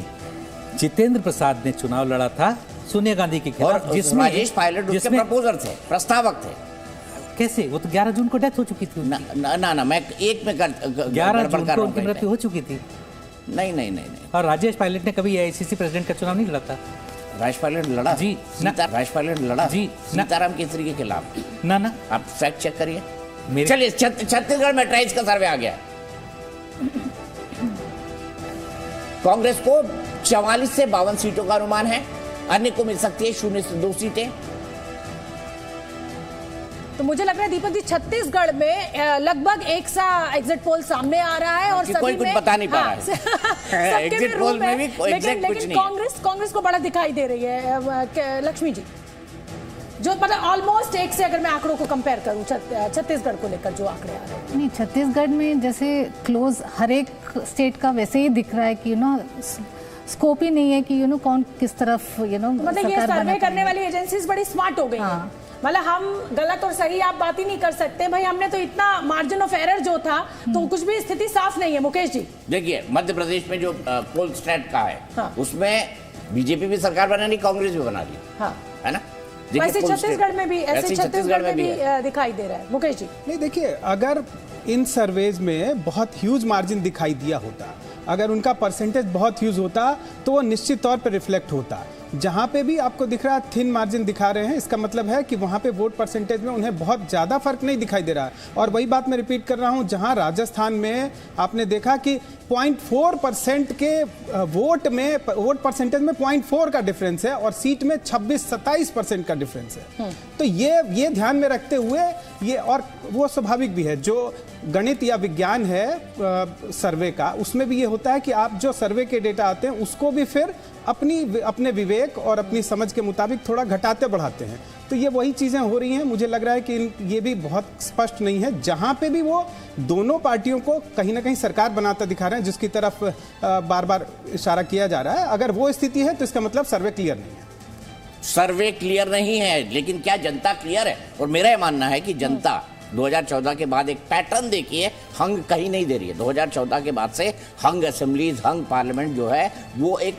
जितेंद्र प्रसाद ने चुनाव लड़ा था सोनिया गांधी के खिलाफ, जिसमें राजेश पायलट उसके प्रपोजर थे, प्रस्तावक थे। कैसे? वो तो 11 जून को डेथ हो चुकी थी। ना मैं एक में 11 जून को उनकी मृत्यु हो चुकी थी। नहीं। और राजेश पायलट ने कभी एआईसीसी प्रेसिडेंट का चुनाव नहीं लड़ा था। राजेश पायलट लड़ा जी, राजेश पायलट लड़ा जी सीताराम केसरी के खिलाफ। ना आप फैक्ट चेक करिए। चलिए, छत्तीसगढ़ मेट्राइज का सर्वे आ गया। कांग्रेस को 44 से 52 सीटों का अनुमान है, अन्य को मिल सकती है 0 से 2 सीटें। तो मुझे लग रहा है दीपक जी छत्तीसगढ़ में लगभग एक सा एग्जिट पोल सामने आ रहा है और कोई कुछ बता नहीं पा रहा है। एग्जिट पोल में भी कोई एग्जैक्ट कुछ नहीं है। कांग्रेस को बड़ा दिखाई दे रही है लक्ष्मी जी, जो मतलब ऑलमोस्ट एक से अगर मैं आंकड़ों को कंपेयर करूं छत्तीसगढ़ को लेकर जो आंकड़े आ रहे हैं। नहीं, छत्तीसगढ़ में जैसे क्लोज हर एक स्टेट का वैसे ही दिख रहा है कि स्कोप ही नहीं है कि कौन किस तरफ मतलब ये सर्वे करने वाली एजेंसीज बड़ी स्मार्ट हो गई हैं। मतलब हम गलत और सही आप बात ही नहीं कर सकते भाई, हमने तो इतना मार्जिन ऑफ एरर जो था तो कुछ भी स्थिति साफ नहीं है। मुकेश जी देखिए, मध्य प्रदेश में जो पोल स्टेट का है उसमें बीजेपी भी सरकार बना ली, कांग्रेस भी बना ली, है ना। वैसे छत्तीसगढ़ में भी दिखाई दे रहा है। मुकेश जी नहीं, देखिए, अगर इन सर्वेज में बहुत ह्यूज मार्जिन दिखाई दिया होता, अगर उनका परसेंटेज बहुत ह्यूज होता तो वो निश्चित तौर पर रिफ्लेक्ट होता। जहां पे भी आपको दिख रहा है थिन मार्जिन दिखा रहे हैं, इसका मतलब है कि वहां पे वोट परसेंटेज में उन्हें बहुत ज़्यादा फर्क नहीं दिखाई दे रहा है। और वही बात मैं रिपीट कर रहा हूं, जहां राजस्थान में आपने देखा कि 0.4% के वोट परसेंटेज में 0.4 का डिफरेंस है और सीट में 26-27% का डिफरेंस है। तो ये ध्यान में रखते हुए ये, और वो स्वाभाविक भी है, जो गणित या विज्ञान है सर्वे का, उसमें भी ये होता है कि आप जो सर्वे के डेटा आते हैं उसको भी फिर अपने विवेक और अपनी समझ के मुताबिक थोड़ा घटाते बढ़ाते हैं। तो ये वही चीज़ें हो रही हैं। मुझे लग रहा है कि ये भी बहुत स्पष्ट नहीं है। जहां पे भी वो दोनों पार्टियों को कहीं ना कहीं सरकार बनाता दिखा रहे हैं, जिसकी तरफ बार बार इशारा किया जा रहा है, अगर वो स्थिति है तो इसका मतलब सर्वे क्लियर नहीं है। सर्वे क्लियर नहीं है, लेकिन क्या जनता क्लियर है? और मेरा ये मानना है कि जनता 2014 के बाद एक पैटर्न देखिए, हंग कहीं नहीं दे रही है। 2014 के बाद से हंग असेंबलीज, हंग पार्लियामेंट जो है वो एक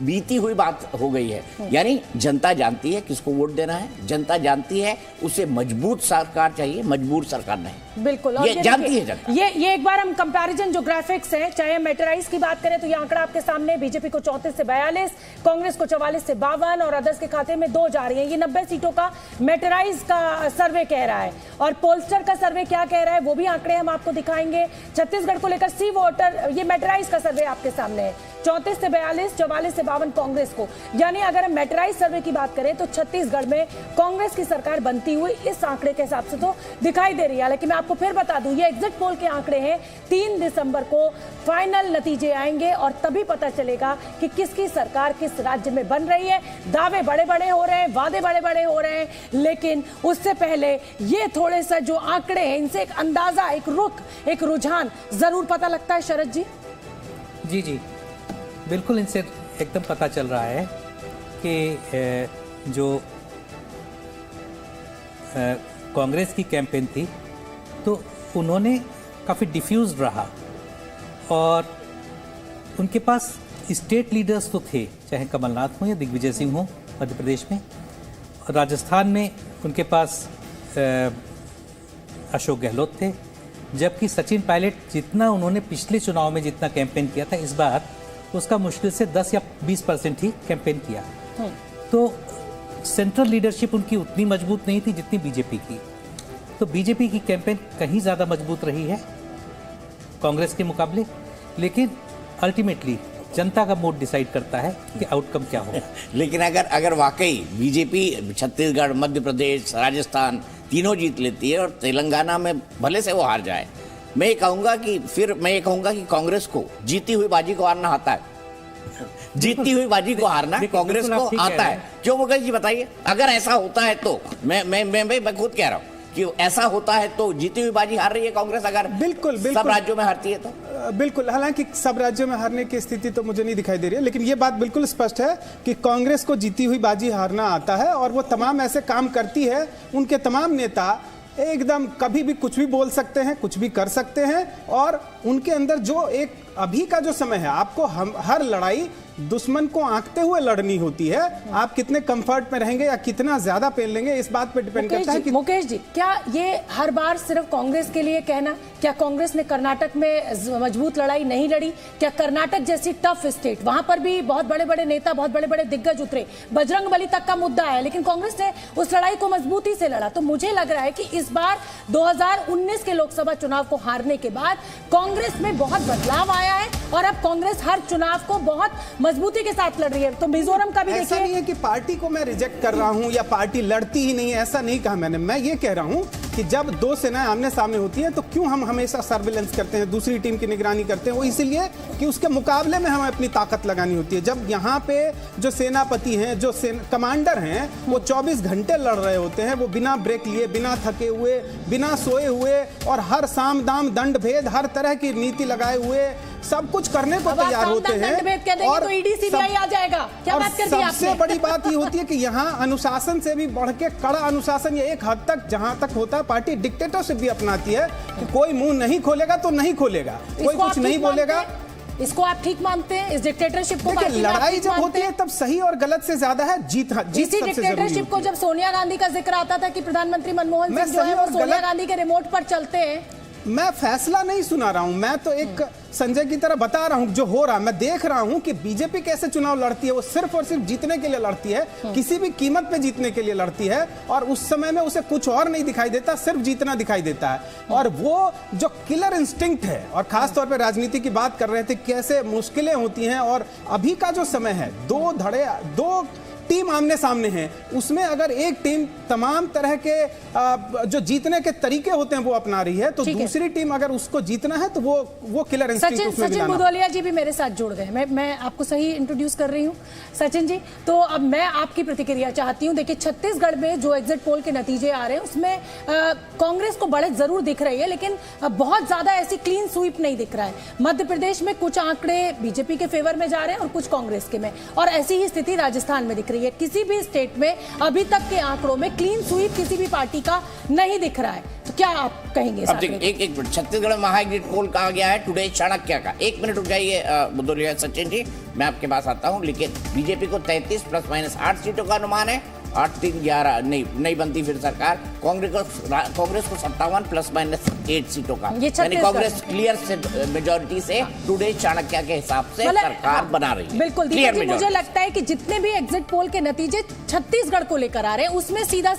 बीती हुई बात हो गई है। यानी जनता जानती है किसको वोट देना है, जनता जानती है उसे मजबूत सरकार चाहिए, मजबूर सरकार नहीं। बिल्कुल, ये जानती है जनता। ये एक बार हम कंपैरिजन जो ग्राफिक्स हैं, चाहे मेटराइज की बात करें तो ये आंकड़ा आपके सामने, बीजेपी को 34 से 42, कांग्रेस को 44 से 52 और अदर्स के खाते में 2 जा रही है। ये 90 सीटों का मेटराइज का सर्वे कह रहा है। और पोलस्टर का सर्वे क्या कह रहा है वो भी आंकड़े हम आपको दिखाएंगे। छत्तीसगढ़ को लेकर सी वोटर, ये मेटराइज का सर्वे आपके सामने है, 34 से 42, 44 से 52 कांग्रेस को। यानी अगर हम मेटराइज सर्वे की बात करें तो छत्तीसगढ़ में कांग्रेस की सरकार बनती हुई इस आंकड़े के हिसाब से तो दिखाई दे रही है। लेकिन मैं आपको फिर बता दूं, ये एग्जिट पोल के आंकड़े हैं। 3 दिसंबर को फाइनल नतीजे आएंगे और तभी पता चलेगा कि किसकी सरकार किस राज्य में बन रही है। दावे बड़े बड़े हो रहे हैं, वादे बड़े बड़े हो रहे हैं, लेकिन उससे पहले ये थोड़े सा जो आंकड़े हैं इनसे एक अंदाजा, एक रुख, एक रुझान जरूर पता लगता है। शरद जी जी बिल्कुल, इनसे एकदम पता चल रहा है कि जो कांग्रेस की कैंपेन थी तो उन्होंने काफ़ी डिफ्यूज रहा और उनके पास स्टेट लीडर्स तो थे, चाहे कमलनाथ हो या दिग्विजय सिंह हो मध्य प्रदेश में। राजस्थान में उनके पास अशोक गहलोत थे, जबकि सचिन पायलट जितना उन्होंने पिछले चुनाव में जितना कैंपेन किया था, इस बार उसका मुश्किल से 10 या 20% ही कैंपेन किया। तो सेंट्रल लीडरशिप उनकी उतनी मजबूत नहीं थी जितनी बीजेपी की। तो बीजेपी की कैंपेन कहीं ज़्यादा मजबूत रही है कांग्रेस के मुकाबले, लेकिन अल्टीमेटली जनता का वोट डिसाइड करता है कि आउटकम क्या होगा। लेकिन अगर वाकई बीजेपी छत्तीसगढ़, मध्य प्रदेश, राजस्थान तीनों जीत लेती है और तेलंगाना में भले से वो हार जाए, मैं ये कहूंगा कि कांग्रेस को जीती हुई बाजी को हारना आता है। जीती हुई बाजी को हारना कांग्रेस को आता है। क्यों मुकेश जी बताइए? अगर ऐसा होता है तो मैं खुद कह रहा हूँ कि ऐसा होता है तो जीती हुई बाजी हार रही है कांग्रेस, अगर बिल्कुल सब राज्यों में हारती है तो। बिल्कुल, हालांकि सब राज्यों में हारने की स्थिति तो मुझे नहीं दिखाई दे रही है, लेकिन ये बात बिल्कुल स्पष्ट है कि कांग्रेस को जीती हुई बाजी हारना आता है और वो तमाम ऐसे काम करती है। उनके तमाम नेता एकदम कभी भी कुछ भी बोल सकते हैं, कुछ भी कर सकते हैं, और उनके अंदर जो एक अभी का जो समय है, आपको हर लड़ाई दुश्मन को आंकते हुए लड़नी होती है। आप कितने कंफर्ट में रहेंगे या कितना ज्यादा पेन लेंगे, इस बात पे डिपेंड करता है कि मुकेश जी, क्या ये हर बार सिर्फ कांग्रेस के लिए कहना? क्या कांग्रेस ने कर्नाटक में मजबूत लड़ाई नहीं लड़ी? क्या कर्नाटक जैसी टफ स्टेट, वहां पर भी बहुत बड़े बड़े नेता, बहुत बड़े बड़े दिग्गज उतरे, बजरंगबली तक का मुद्दा है, लेकिन कांग्रेस ने उस लड़ाई को मजबूती से लड़ा। तो मुझे लग रहा है कि इस बार 2019 के लोकसभा चुनाव को हारने के बाद कांग्रेस में बहुत बदलाव आया है और अब कांग्रेस हर चुनाव को बहुत मजबूती के साथ लड़ रही है। तो मिजोरम का भी देखिए, ऐसा नहीं है कि पार्टी को मैं रिजेक्ट कर रहा हूं या पार्टी लड़ती ही नहीं है, ऐसा नहीं कहा मैंने। मैं ये कह रहा हूं कि जब दो सेनाएं आमने सामने होती हैं तो क्यों हम हमेशा सर्विलेंस करते हैं, दूसरी टीम की निगरानी करते हैं? वो इसलिए कि उसके मुकाबले में हमें अपनी ताकत लगानी होती है। जब यहाँ पे जो सेनापति हैं, जो कमांडर हैं, वो 24 घंटे लड़ रहे होते हैं, वो बिना ब्रेक लिए, बिना थके हुए, बिना सोए हुए, और हर साम दाम दंड भेद हर तरह की नीति लगाए हुए सब कुछ करने को तैयार होते हैं। और तो ईडी सीबीआई आ जाएगा, क्या बात कर दी आपने? सबसे बड़ी बात ये होती है कि यहाँ अनुशासन से भी बढ़ के कड़ा अनुशासन, ये एक हद तक जहां तक होता है, पार्टी डिक्टेटरशिप भी अपनाती है कि कोई मुंह नहीं खोलेगा तो नहीं खोलेगा, कोई कुछ नहीं बोलेगा। इसको आप ठीक मानते हैं, इस डिक्टेटरशिप को? देखिए, लड़ाई जब होती है तब सही और गलत से ज्यादा है जीत। इसी डिक्टेटरशिप को जब सोनिया गांधी का जिक्र आता था कि प्रधानमंत्री मनमोहन सिंह जो है वो सोनिया गांधी के रिमोट पर चलते हैं, मैं फैसला नहीं सुना रहा हूं, मैं तो एक संजय की तरह बता रहा हूं जो हो रहा है। मैं देख रहा हूं कि बीजेपी कैसे चुनाव लड़ती है। वो सिर्फ और सिर्फ जीतने के लिए लड़ती है, किसी भी कीमत पे जीतने के लिए लड़ती है, और उस समय में उसे कुछ और नहीं दिखाई देता, सिर्फ जीतना दिखाई देता है। और वो जो किलर इंस्टिंक्ट है, और खासतौर पे राजनीति की बात कर रहे थे, कैसे मुश्किलें होती हैं, और अभी का जो समय है, दो टीम आमने सामने हैं, उसमें अगर एक टीम तमाम तरह के जो जीतने के तरीके होते हैं वो अपना रही है, तो दूसरी टीम अगर उसको जीतना है तो वो किलर इंस्टिंक्ट उसमें सचिन बुदोलिया जी भी मेरे साथ जुड़ गए। मैं आपको सही इंट्रोड्यूस कर रही हूँ सचिन जी, तो अब मैं आपकी प्रतिक्रिया चाहती हूँ। देखिए, छत्तीसगढ़ में जो एग्जिट पोल के नतीजे आ रहे हैं उसमें कांग्रेस को बढ़त जरूर दिख रही है, लेकिन बहुत ज्यादा ऐसी क्लीन स्वीप नहीं दिख रहा है। मध्य प्रदेश में कुछ आंकड़े बीजेपी के फेवर में जा रहे हैं और कुछ कांग्रेस के में, और ऐसी ही स्थिति राजस्थान में दिख रही है। किसी भी स्टेट में अभी तक के आंकड़ों में क्लीन स्वीप किसी भी पार्टी का नहीं दिख रहा है। तो क्या आप कहेंगे? अब एक छत्तीसगढ़ में महा एग्जिट पोल कहा गया है टुडे चाणक्य का। एक मिनट रुक जाइए बुदोलिया सचिन जी, मैं आपके पास आता हूं। लेकिन बीजेपी को 33 ± 8 सीटों का अनुमान है, 8 3 11 नहीं बनती फिर सरकार। कांग्रेस को 57 ± 8 सीटों का, यानी कांग्रेस क्लियर मेजॉरिटी से टुडे चाणक्य के हिसाब से सरकार बना रही है। बिल्कुल, देखिए मुझे लगता है कि जितने भी एग्जिट पोल के नतीजे छत्तीसगढ़ को लेकर आ रहे हैं उसमें सीधा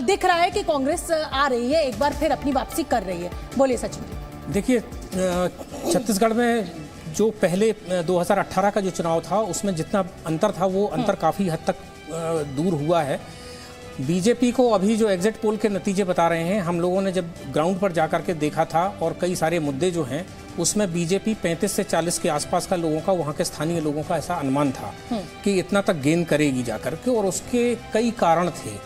दिख रहा है कि कांग्रेस आ रही है, एक बार फिर अपनी वापसी कर रही है। बोलिए सचिन जी। देखिए, छत्तीसगढ़ में जो पहले 2018 का जो चुनाव था उसमें जितना अंतर था वो अंतर काफी हद तक दूर हुआ है। बीजेपी को अभी जो एग्जिट पोल के नतीजे बता रहे हैं, हम लोगों ने जब ग्राउंड पर जाकर के देखा था और कई सारे मुद्दे जो हैं उसमें बीजेपी 35 से 40 के आसपास का लोगों का, वहाँ के स्थानीय लोगों का ऐसा अनुमान था कि इतना तक गेन करेगी जाकर के, और उसके कई कारण थे।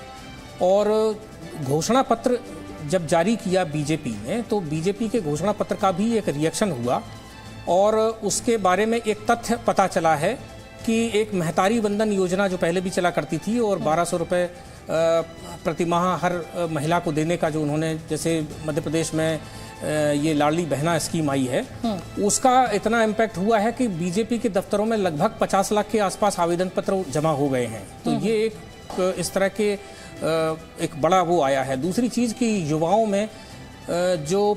और घोषणा पत्र जब जारी किया बीजेपी ने, तो बीजेपी के घोषणा पत्र का भी एक रिएक्शन हुआ, और उसके बारे में एक तथ्य पता चला है कि एक महतारी वंदन योजना जो पहले भी चला करती थी और 1200 रुपये प्रतिमाह हर महिला को देने का जो उन्होंने, जैसे मध्य प्रदेश में ये लाडली बहना स्कीम आई है, उसका इतना इम्पैक्ट हुआ है कि बीजेपी के दफ्तरों में लगभग 50 लाख के आसपास आवेदन पत्र जमा हो गए हैं। तो ये एक इस तरह के एक बड़ा वो आया है। दूसरी चीज़ कि युवाओं में जो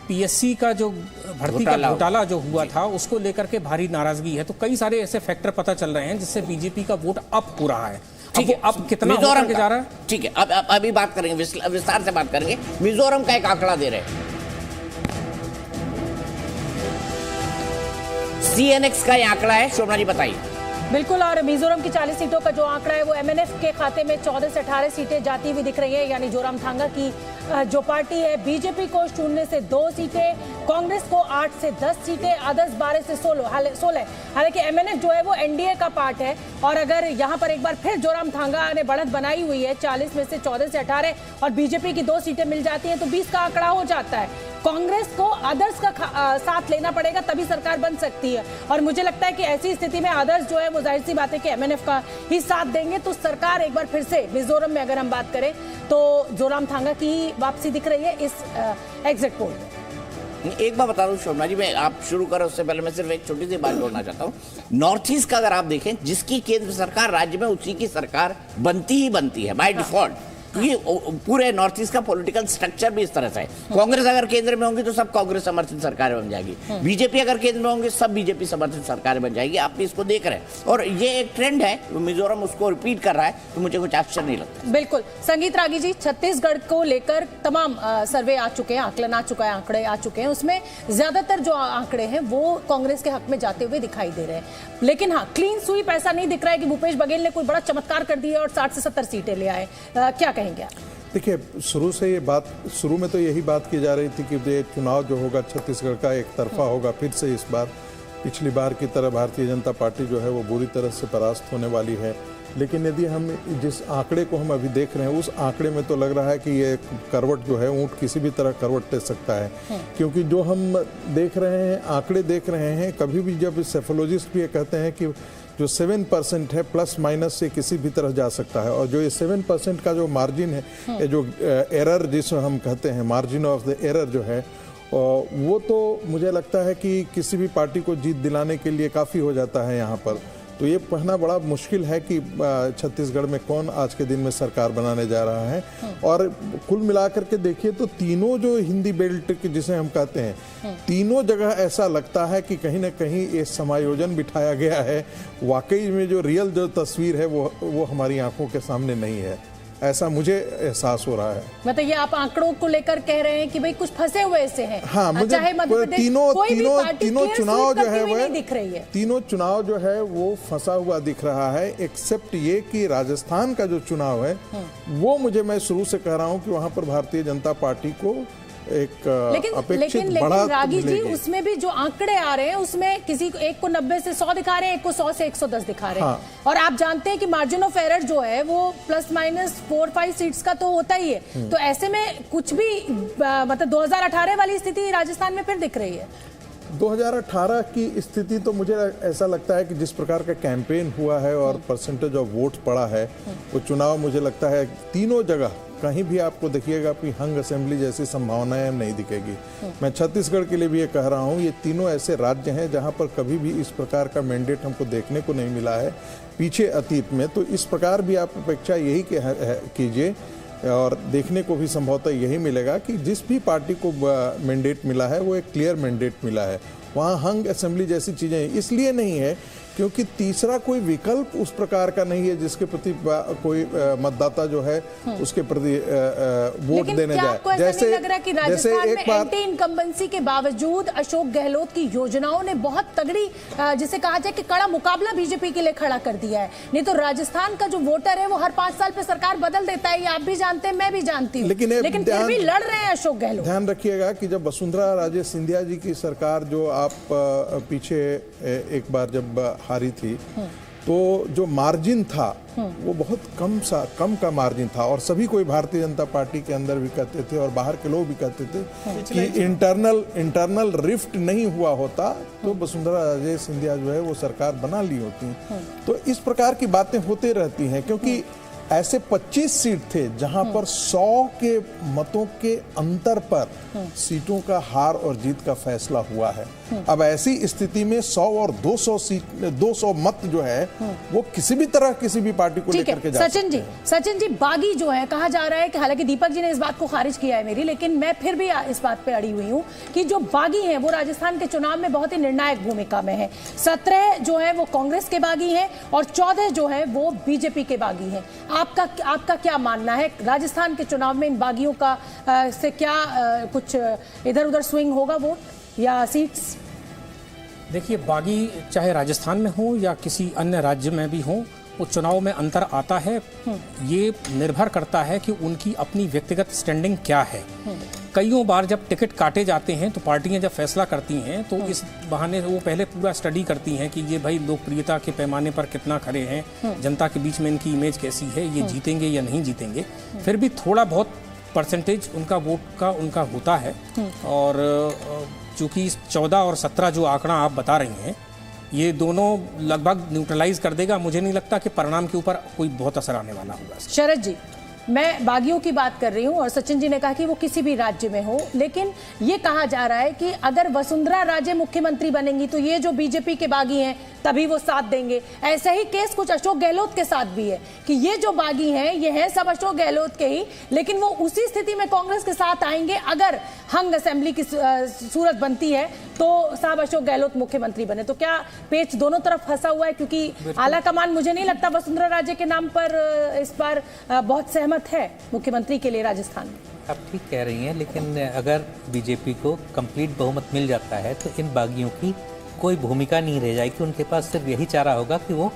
पीएससी का जो भर्ती का घोटाला जो हुआ था उसको लेकर के भारी नाराजगी है। तो कई सारे ऐसे फैक्टर पता चल रहे हैं जिससे बीजेपी का वोट अप हो रहा है। ठीक है, अब कितना होकर के जा रहा है? ठीक है, अब अभी बात करेंगे, विस्तार से बात करेंगे। मिजोरम का एक आंकड़ा दे रहे हैं, CNX का ये आंकड़ा है, शोभना जी बताइए। बिल्कुल, और मिजोरम की 40 सीटों का जो आंकड़ा है वो MNF के खाते में 14 से 18 सीटें जाती हुई दिख रही है, यानी जोरामथंगा की जो पार्टी है। बीजेपी को 0 से 2 सीटें, कांग्रेस को 8 से 10 सीटें, अदर्स 12 से 16। हालांकि MNF जो है वो NDA का पार्ट है, और अगर यहाँ पर एक बार फिर जोरामथंगा ने बढ़त बनाई हुई है 40 में से 14 से 18, और बीजेपी की 2 सीटें मिल जाती हैं तो 20 का आंकड़ा हो जाता है। कांग्रेस को अदर्स का साथ लेना पड़ेगा, तभी सरकार बन सकती है। और मुझे लगता है कि ऐसी स्थिति में अदर्स जो है वो जाहिर सी बात है कि MNF का ही साथ देंगे, तो सरकार एक बार फिर से मिजोरम में अगर हम बात करें तो जोरामथांगा की वापसी दिख रही है इस एग्जिट पोल में। एक बार बता दूं शोभना जी, मैं आप शुरू करें उससे पहले मैं सिर्फ एक छोटी सी बात जोड़ना चाहता हूँ। नॉर्थ ईस्ट का अगर आप देखें, जिसकी केंद्र सरकार राज्य में, उसी की सरकार बनती ही बनती है बाय डिफॉल्ट, क्योंकि पूरे नॉर्थ ईस्ट का पॉलिटिकल स्ट्रक्चर भी इस तरह से है। कांग्रेस अगर केंद्र में होंगी तो सब कांग्रेस समर्थित सरकारें बन जाएगी, बीजेपी अगर केंद्र में होंगे सब बीजेपी समर्थित सरकारें बन जाएगी। आप इसको देख रहे हैं और ये एक ट्रेंड है, मिजोरम उसको रिपीट कर रहा है, तो मुझे कुछ आश्चर्य नहीं लगता। बिल्कुल संगीत रागी जी, छत्तीसगढ़ को लेकर तमाम सर्वे आ चुके हैं, आकलन आ चुका है, आंकड़े आ चुके हैं, उसमें ज्यादातर जो आंकड़े हैं वो कांग्रेस के हक में जाते हुए दिखाई दे रहे हैं। लेकिन हाँ, क्लीन स्वीप ऐसा नहीं दिख रहा है कि भूपेश बघेल ने कोई बड़ा चमत्कार कर दिया और 60 से 70 सीटें ले आए। क्या कहेंगे आप? देखिए, शुरू में तो यही बात की जा रही थी कि ये चुनाव जो होगा छत्तीसगढ़ का एक तरफा होगा। फिर से इस बार पिछली बार की तरह भारतीय जनता पार्टी जो है वो बुरी तरह से परास्त होने वाली है। लेकिन यदि हम जिस आंकड़े को हम अभी देख रहे हैं, उस आंकड़े में तो लग रहा है कि ये करवट जो है, ऊंट किसी भी तरह करवट ले सकता है। क्योंकि जो हम देख रहे हैं, आंकड़े देख रहे हैं, कभी भी जब सेफोलॉजिस्ट भी ये कहते हैं कि जो 7% है प्लस माइनस से किसी भी तरह जा सकता है, और जो ये 7% का जो मार्जिन है, ये जो एरर जिसको हम कहते हैं, मार्जिन ऑफ द एरर जो है, वो तो मुझे लगता है कि किसी भी पार्टी को जीत दिलाने के लिए काफ़ी हो जाता है यहाँ पर। तो ये कहना बड़ा मुश्किल है कि छत्तीसगढ़ में कौन आज के दिन में सरकार बनाने जा रहा है। और कुल मिलाकर के देखिए तो तीनों जो हिंदी बेल्ट जिसे हम कहते हैं, तीनों जगह ऐसा लगता है कि कहीं ना कहीं ये समायोजन बिठाया गया है। वाकई में जो रियल जो तस्वीर है वो हमारी आंखों के सामने नहीं है, ऐसा मुझे एहसास हो रहा है। मतलब ये आप आंकड़ों को लेकर कह रहे हैं कि भाई कुछ फंसे हुए से हैं। हाँ, मुझे तीनों चुनाव जो है वह दिख रही है, तीनों चुनाव जो है वो फंसा हुआ दिख रहा है, एक्सेप्ट ये कि राजस्थान का जो चुनाव है वो मुझे, मैं शुरू से कह रहा हूँ कि वहां पर भारतीय जनता पार्टी को एक अपेक्षित बढ़ा रागी जी, उसमें भी जो आंकड़े आ रहे हैं उसमें किसी को एक को 90 से 100 दिखा रहे हैं, एक को 100 से 110 दिखा रहे हैं। हाँ। और आप जानते हैं कि मार्जिन ऑफ एरर जो है वो प्लस माइनस 4-5 सीट्स का तो होता ही है। तो ऐसे में कुछ भी मतलब 2018 वाली स्थिति राजस्थान में फिर दिख रही है। 2018 की स्थिति तो मुझे ऐसा लगता है कि जिस प्रकार का कैंपेन हुआ है और परसेंटेज ऑफ वोट पड़ा है, वो चुनाव मुझे लगता है तीनों जगह कहीं भी आपको देखिएगा कि हंग असेंबली जैसी संभावनाएं नहीं दिखेगी। मैं छत्तीसगढ़ के लिए भी ये कह रहा हूँ, ये तीनों ऐसे राज्य हैं जहाँ पर कभी भी इस प्रकार का मैंडेट हमको देखने को नहीं मिला है पीछे अतीत में। तो इस प्रकार भी आप अपेक्षा यही कीजिए और देखने को भी संभवतः यही मिलेगा कि जिस भी पार्टी को मैंडेट मिला है वो एक क्लियर मैंडेट मिला है। वहाँ हंग असेंबली जैसी चीज़ें इसलिए नहीं है क्योंकि तीसरा कोई विकल्प उस प्रकार का नहीं है जिसके प्रति कोई मतदाता जो है उसके प्रति वोट देने जाए। जैसे लग रहा कि राजस्थान में एंटी इनकम्बेंसी के बावजूद अशोक गहलोत की योजनाओं ने बहुत तगड़ी, जिसे कहा जाए कि कड़ा मुकाबला बीजेपी के लिए खड़ा कर दिया है। नहीं तो राजस्थान का जो वोटर है वो हर 5 साल पे सरकार बदल देता है, ये आप भी जानते हैं, मैं भी जानती हूँ, लेकिन फिर भी लड़ रहे हैं अशोक गहलोत। ध्यान रखिएगा कि जब वसुंधरा राजे सिंधिया जी की सरकार, जो आप पीछे एक बार जब हारी थी, तो जो मार्जिन था वो बहुत कम का मार्जिन था, और सभी कोई भारतीय जनता पार्टी के अंदर भी कहते थे और बाहर के लोग भी कहते थे कि इंटरनल रिफ्ट नहीं हुआ होता तो वसुंधरा राजे सिंधिया जो है वो सरकार बना ली होती। तो इस प्रकार की बातें होते रहती हैं क्योंकि ऐसे 25 सीट थे जहां पर 100 के मतों के अंतर पर सीटों का हार और जीत का फैसला हुआ है। अब ऐसी स्थिति में 100 और 200 मत जो है वो किसी भी तरह किसी भी पार्टी को लेकर के जा सकते हैं। सचिन जी, बागी जो है, कहा जा रहा है कि हालांकि दीपक जी ने इस बात को खारिज किया है मेरी, लेकिन मैं फिर भी इस बात पे अड़ी हुई हूँ कि जो बागी हैं वो राजस्थान के चुनाव में बहुत ही निर्णायक भूमिका में है। 17 जो है वो कांग्रेस के बागी हैं और 14 जो है वो बीजेपी के बागी हैं। आपका क्या मानना है, राजस्थान के चुनाव में इन बागियों का से क्या कुछ इधर उधर स्विंग होगा वोट या सीट्स? देखिए, बागी चाहे राजस्थान में हो या किसी अन्य राज्य में भी हो, वो चुनाव में अंतर आता है। ये निर्भर करता है कि उनकी अपनी व्यक्तिगत स्टैंडिंग क्या है। कईयों बार जब टिकट काटे जाते हैं तो पार्टियां जब फैसला करती हैं तो इस बहाने वो पहले पूरा स्टडी करती हैं कि ये भाई लोकप्रियता के पैमाने पर कितना खरे हैं, जनता के बीच में इनकी इमेज कैसी है, ये जीतेंगे या नहीं जीतेंगे। फिर भी थोड़ा बहुत परसेंटेज उनका वोट का उनका होता है। और चूंकि 14 और 17 जो आंकड़ा आप बता रही हैं, ये दोनों लगभग न्यूट्रलाइज कर देगा। मुझे नहीं लगता कि परिणाम के ऊपर कोई बहुत असर आने वाला होगा। शरद जी, मैं बागियों की बात कर रही हूं और सचिन जी ने कहा कि वो किसी भी राज्य में हो, लेकिन ये कहा जा रहा है कि अगर वसुंधरा राजे मुख्यमंत्री बनेंगी तो ये जो बीजेपी के बागी हैं तभी वो साथ देंगे। ऐसा ही केस कुछ अशोक गहलोत के साथ भी है कि ये जो बागी हैं ये हैं सब अशोक गहलोत के ही, लेकिन वो उसी स्थिति में कांग्रेस के साथ आएंगे अगर हंग असेंबली की सूरत बनती है तो साहब अशोक गहलोत मुख्यमंत्री बने। तो क्या पेच दोनों तरफ फंसा हुआ है? क्योंकि आला कमान मुझे नहीं लगता वसुंधरा राजे के नाम पर इस बार बहुत सहमत है मुख्यमंत्री के लिए राजस्थान में। आप ठीक कह रही हैं, लेकिन अगर बीजेपी को कंप्लीट बहुमत मिल जाता है तो इन बागियों की कोई भूमिका नहीं रह जाएगी। उनके पास सिर्फ यही चारा होगा कि वो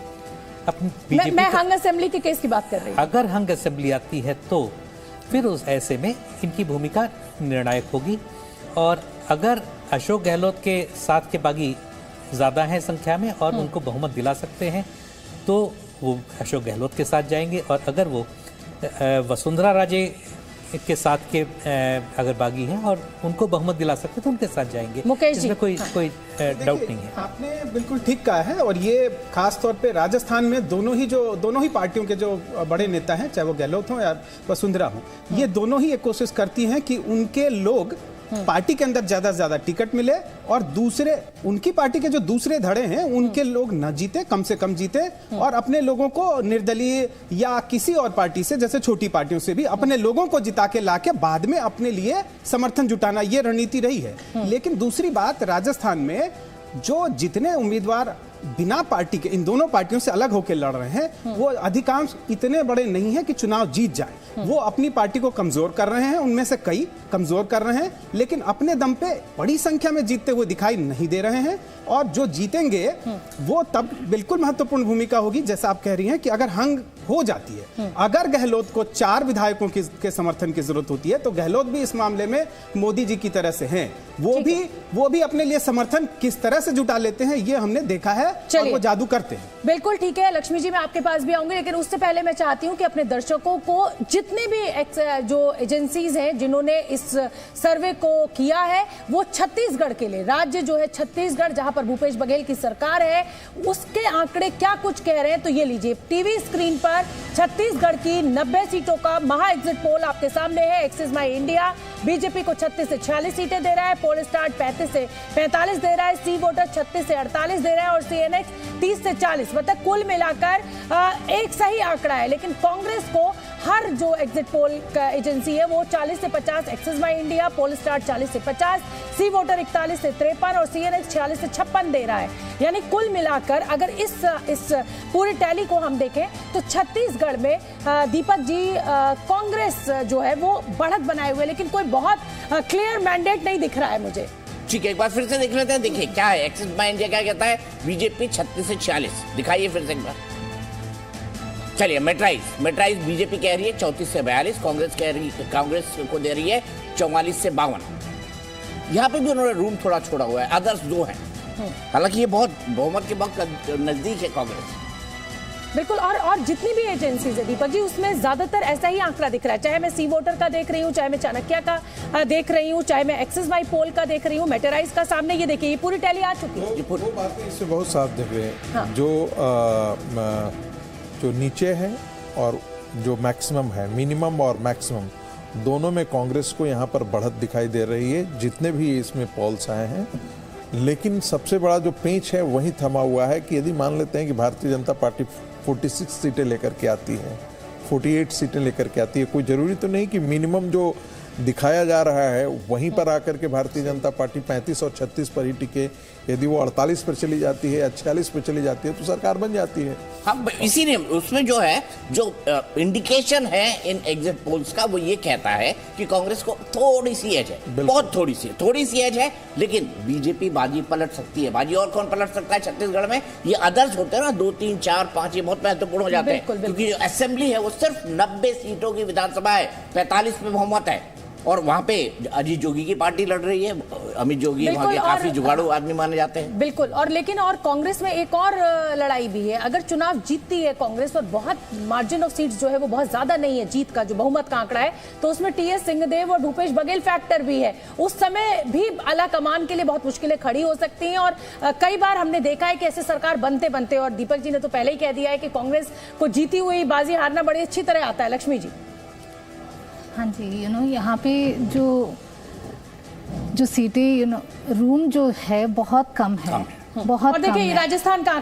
अपनी बीजेपी मैं हंग असेंबली के केस की बात कर रही हूँ। अगर हंग असेंबली आती है तो फिर उस ऐसे में इनकी भूमिका निर्णायक होगी। और अगर अशोक गहलोत के साथ के बागी ज़्यादा हैं संख्या में और उनको बहुमत दिला सकते हैं तो वो अशोक गहलोत के साथ जाएंगे। और अगर वो वसुंधरा राजे के साथ के अगर बागी हैं और उनको बहुमत दिला सकते तो उनके साथ जाएंगे। मुकेश जी, इसमें कोई डाउट नहीं है। आपने बिल्कुल ठीक कहा है। और ये खास तौर पे राजस्थान में दोनों ही पार्टियों के जो बड़े नेता हैं, चाहे वो गहलोत हो या वसुंधरा हो, ये दोनों ही एक कोशिश करती हैं कि उनके लोग पार्टी के अंदर ज्यादा से ज्यादा टिकट मिले और दूसरे उनकी पार्टी के जो दूसरे धड़े हैं उनके लोग न जीते, कम से कम जीते, और अपने लोगों को निर्दलीय या किसी और पार्टी से, जैसे छोटी पार्टियों से भी अपने लोगों को जिता के लाके बाद में अपने लिए समर्थन जुटाना, ये रणनीति रही है। लेकिन दूसरी बात, राजस्थान में जो जितने उम्मीदवार बिना पार्टी के इन दोनों पार्टियों से अलग होकर लड़ रहे हैं वो अधिकांश इतने बड़े नहीं हैं कि चुनाव जीत जाए। वो अपनी पार्टी को कमजोर कर रहे हैं, उनमें से कई कमजोर कर रहे हैं, लेकिन अपने दम पे बड़ी संख्या में जीतते हुए दिखाई नहीं दे रहे हैं। और जो जीतेंगे वो तब बिल्कुल महत्वपूर्ण भूमिका होगी, जैसा आप कह रही हैं कि अगर हंग हो जाती है, अगर गहलोत को 4 विधायकों के समर्थन की जरूरत होती है तो गहलोत भी इस मामले में मोदी जी की तरह से हैं। वो भी अपने लिए समर्थन किस तरह से जुटा लेते हैं ये हमने देखा है और वो जादू करते हैं। बिल्कुल ठीक है। लक्ष्मी जी, मैं आपके पास भी आऊंगी, लेकिन उससे पहले मैं चाहती हूं कि अपने दर्शकों को जितने भी जो एजेंसीज हैं जिन्होंने इस सर्वे को किया है वो छत्तीसगढ़ के लिए, राज्य जो है छत्तीसगढ़ जहां पर भूपेश बघेल की सरकार है, उसके आंकड़े क्या कुछ कह रहे हैं तो ये लीजिए टीवी स्क्रीन पर छत्तीसगढ़ की 90 सीटों का महा एग्जिट पोल आपके सामने है। एक्सिस माई इंडिया बीजेपी को 36 से 46 सीटें दे रहा है, पोल स्टार्ट 35 से 45 दे रहा है, सी वोटर 36 से 48 दे रहा है और सीएनएक्स 30 से 40, मतलब कुल मिलाकर एक सही आंकड़ा है। लेकिन कांग्रेस को हर जो एग्जिट पोल का एजेंसी है वो 40 से 50, एक्सिस माई इंडिया पोल स्टार्ट 40 से 50, सी वोटर 41 से 53 और सीएनएक्स 46 से 56 दे रहा है। यानी कुल मिलाकर अगर इस पूरी टैली को हम देखें तो छत्तीसगढ़ में दीपक जी कांग्रेस जो है वो बढ़त बनाए हुए, लेकिन कोई बहुत क्लियर मैंडेट नहीं दिख रहा है मुझे। ठीक है, एक बार फिर से देख लेते हैं। देखिए क्या है, एक्सिस माई इंडिया क्या कहता है, बीजेपी 36 से 46, दिखाइए फिर से एक बार। चलिए मेट्राइज बीजेपी कह रही है 34 से 42, कांग्रेस को दे रही है 44 से 52। यहाँ पे भी उन्होंने रूम थोड़ा छोड़ा हुआ है, अदर्स 2 हैं। हालांकि ये बहुत बहुमत के बहुत नजदीक है कांग्रेस। बिल्कुल। और जितनी भी एजेंसीज है दीपक जी उसमें ज्यादातर ऐसा ही आंकड़ा दिख रहा है, चाहे मैं सी वोटर का देख रही हूँ, चाहे मैं चाणक्य का देख रही हूँ, चाहे मैं एक्सिस माई पोल का देख रही हूँ, मेटेराइज का सामने ये देखिए ये पूरी टैली आ चुकी है। वो बातें इससे बहुत साफ दिख रहे हैं। हाँ। जो नीचे है और जो मैक्सिमम है, मिनिमम और मैक्सिमम दोनों में कांग्रेस को यहाँ पर बढ़त दिखाई दे रही है जितने भी इसमें पॉल्स आए हैं। लेकिन सबसे बड़ा जो पेंच है वही थमा हुआ है कि यदि मान लेते हैं कि भारतीय जनता पार्टी 46 सीटें लेकर के आती है, 48 सीटें लेकर के आती है, कोई ज़रूरी तो नहीं कि मिनिमम जो दिखाया जा रहा है वहीं पर आकर के भारतीय जनता पार्टी 35 और 36 पर ही टिके। यदि वो 48 पर चली जाती है या 46 पर चली जाती है तो सरकार बन जाती है। हाँ, इसीलिए उसमें जो है जो इंडिकेशन है इन एग्जिट पोल्स का वो ये कहता है कि कांग्रेस को थोड़ी सी एज है, बहुत थोड़ी सी एज है, लेकिन बीजेपी बाजी पलट सकती है। बाजी और कौन पलट सकता है छत्तीसगढ़ में? ये अदर्स होते हैं ना, 2, 3, 4, 5, ये बहुत महत्वपूर्ण हो जाते हैं, क्योंकि जो असेंबली है वो सिर्फ 90 सीटों की विधानसभा है, 45 में बहुमत है और वहां पे अजीत जोगी की पार्टी लड़ रही है, अमित जोगी वहाँ के काफी जुगाड़ू आदमी माने जाते हैं। बिल्कुल। और लेकिन और कांग्रेस में एक और लड़ाई भी है। अगर चुनाव जीतती है कांग्रेस और बहुत मार्जिन ऑफ सीट्स जो है वो बहुत ज्यादा नहीं है, जीत का जो बहुमत का आंकड़ा है, तो उसमें टीएस सिंहदेव और भूपेश बघेल फैक्टर भी है। उस समय भी आला कमान के लिए बहुत मुश्किलें खड़ी हो सकती हैं। और कई बार हमने देखा है कि ऐसे सरकार बनते बनते, और दीपक जी ने तो पहले ही कह दिया है कि कांग्रेस को जीती हुई बाजी हारना बड़ी अच्छी तरह आता है। लक्ष्मी जी। हाँ जी, यहाँ पे जो सीटें रूम जो है बहुत कम है, बहुत और देखिए कम है। राजस्थान का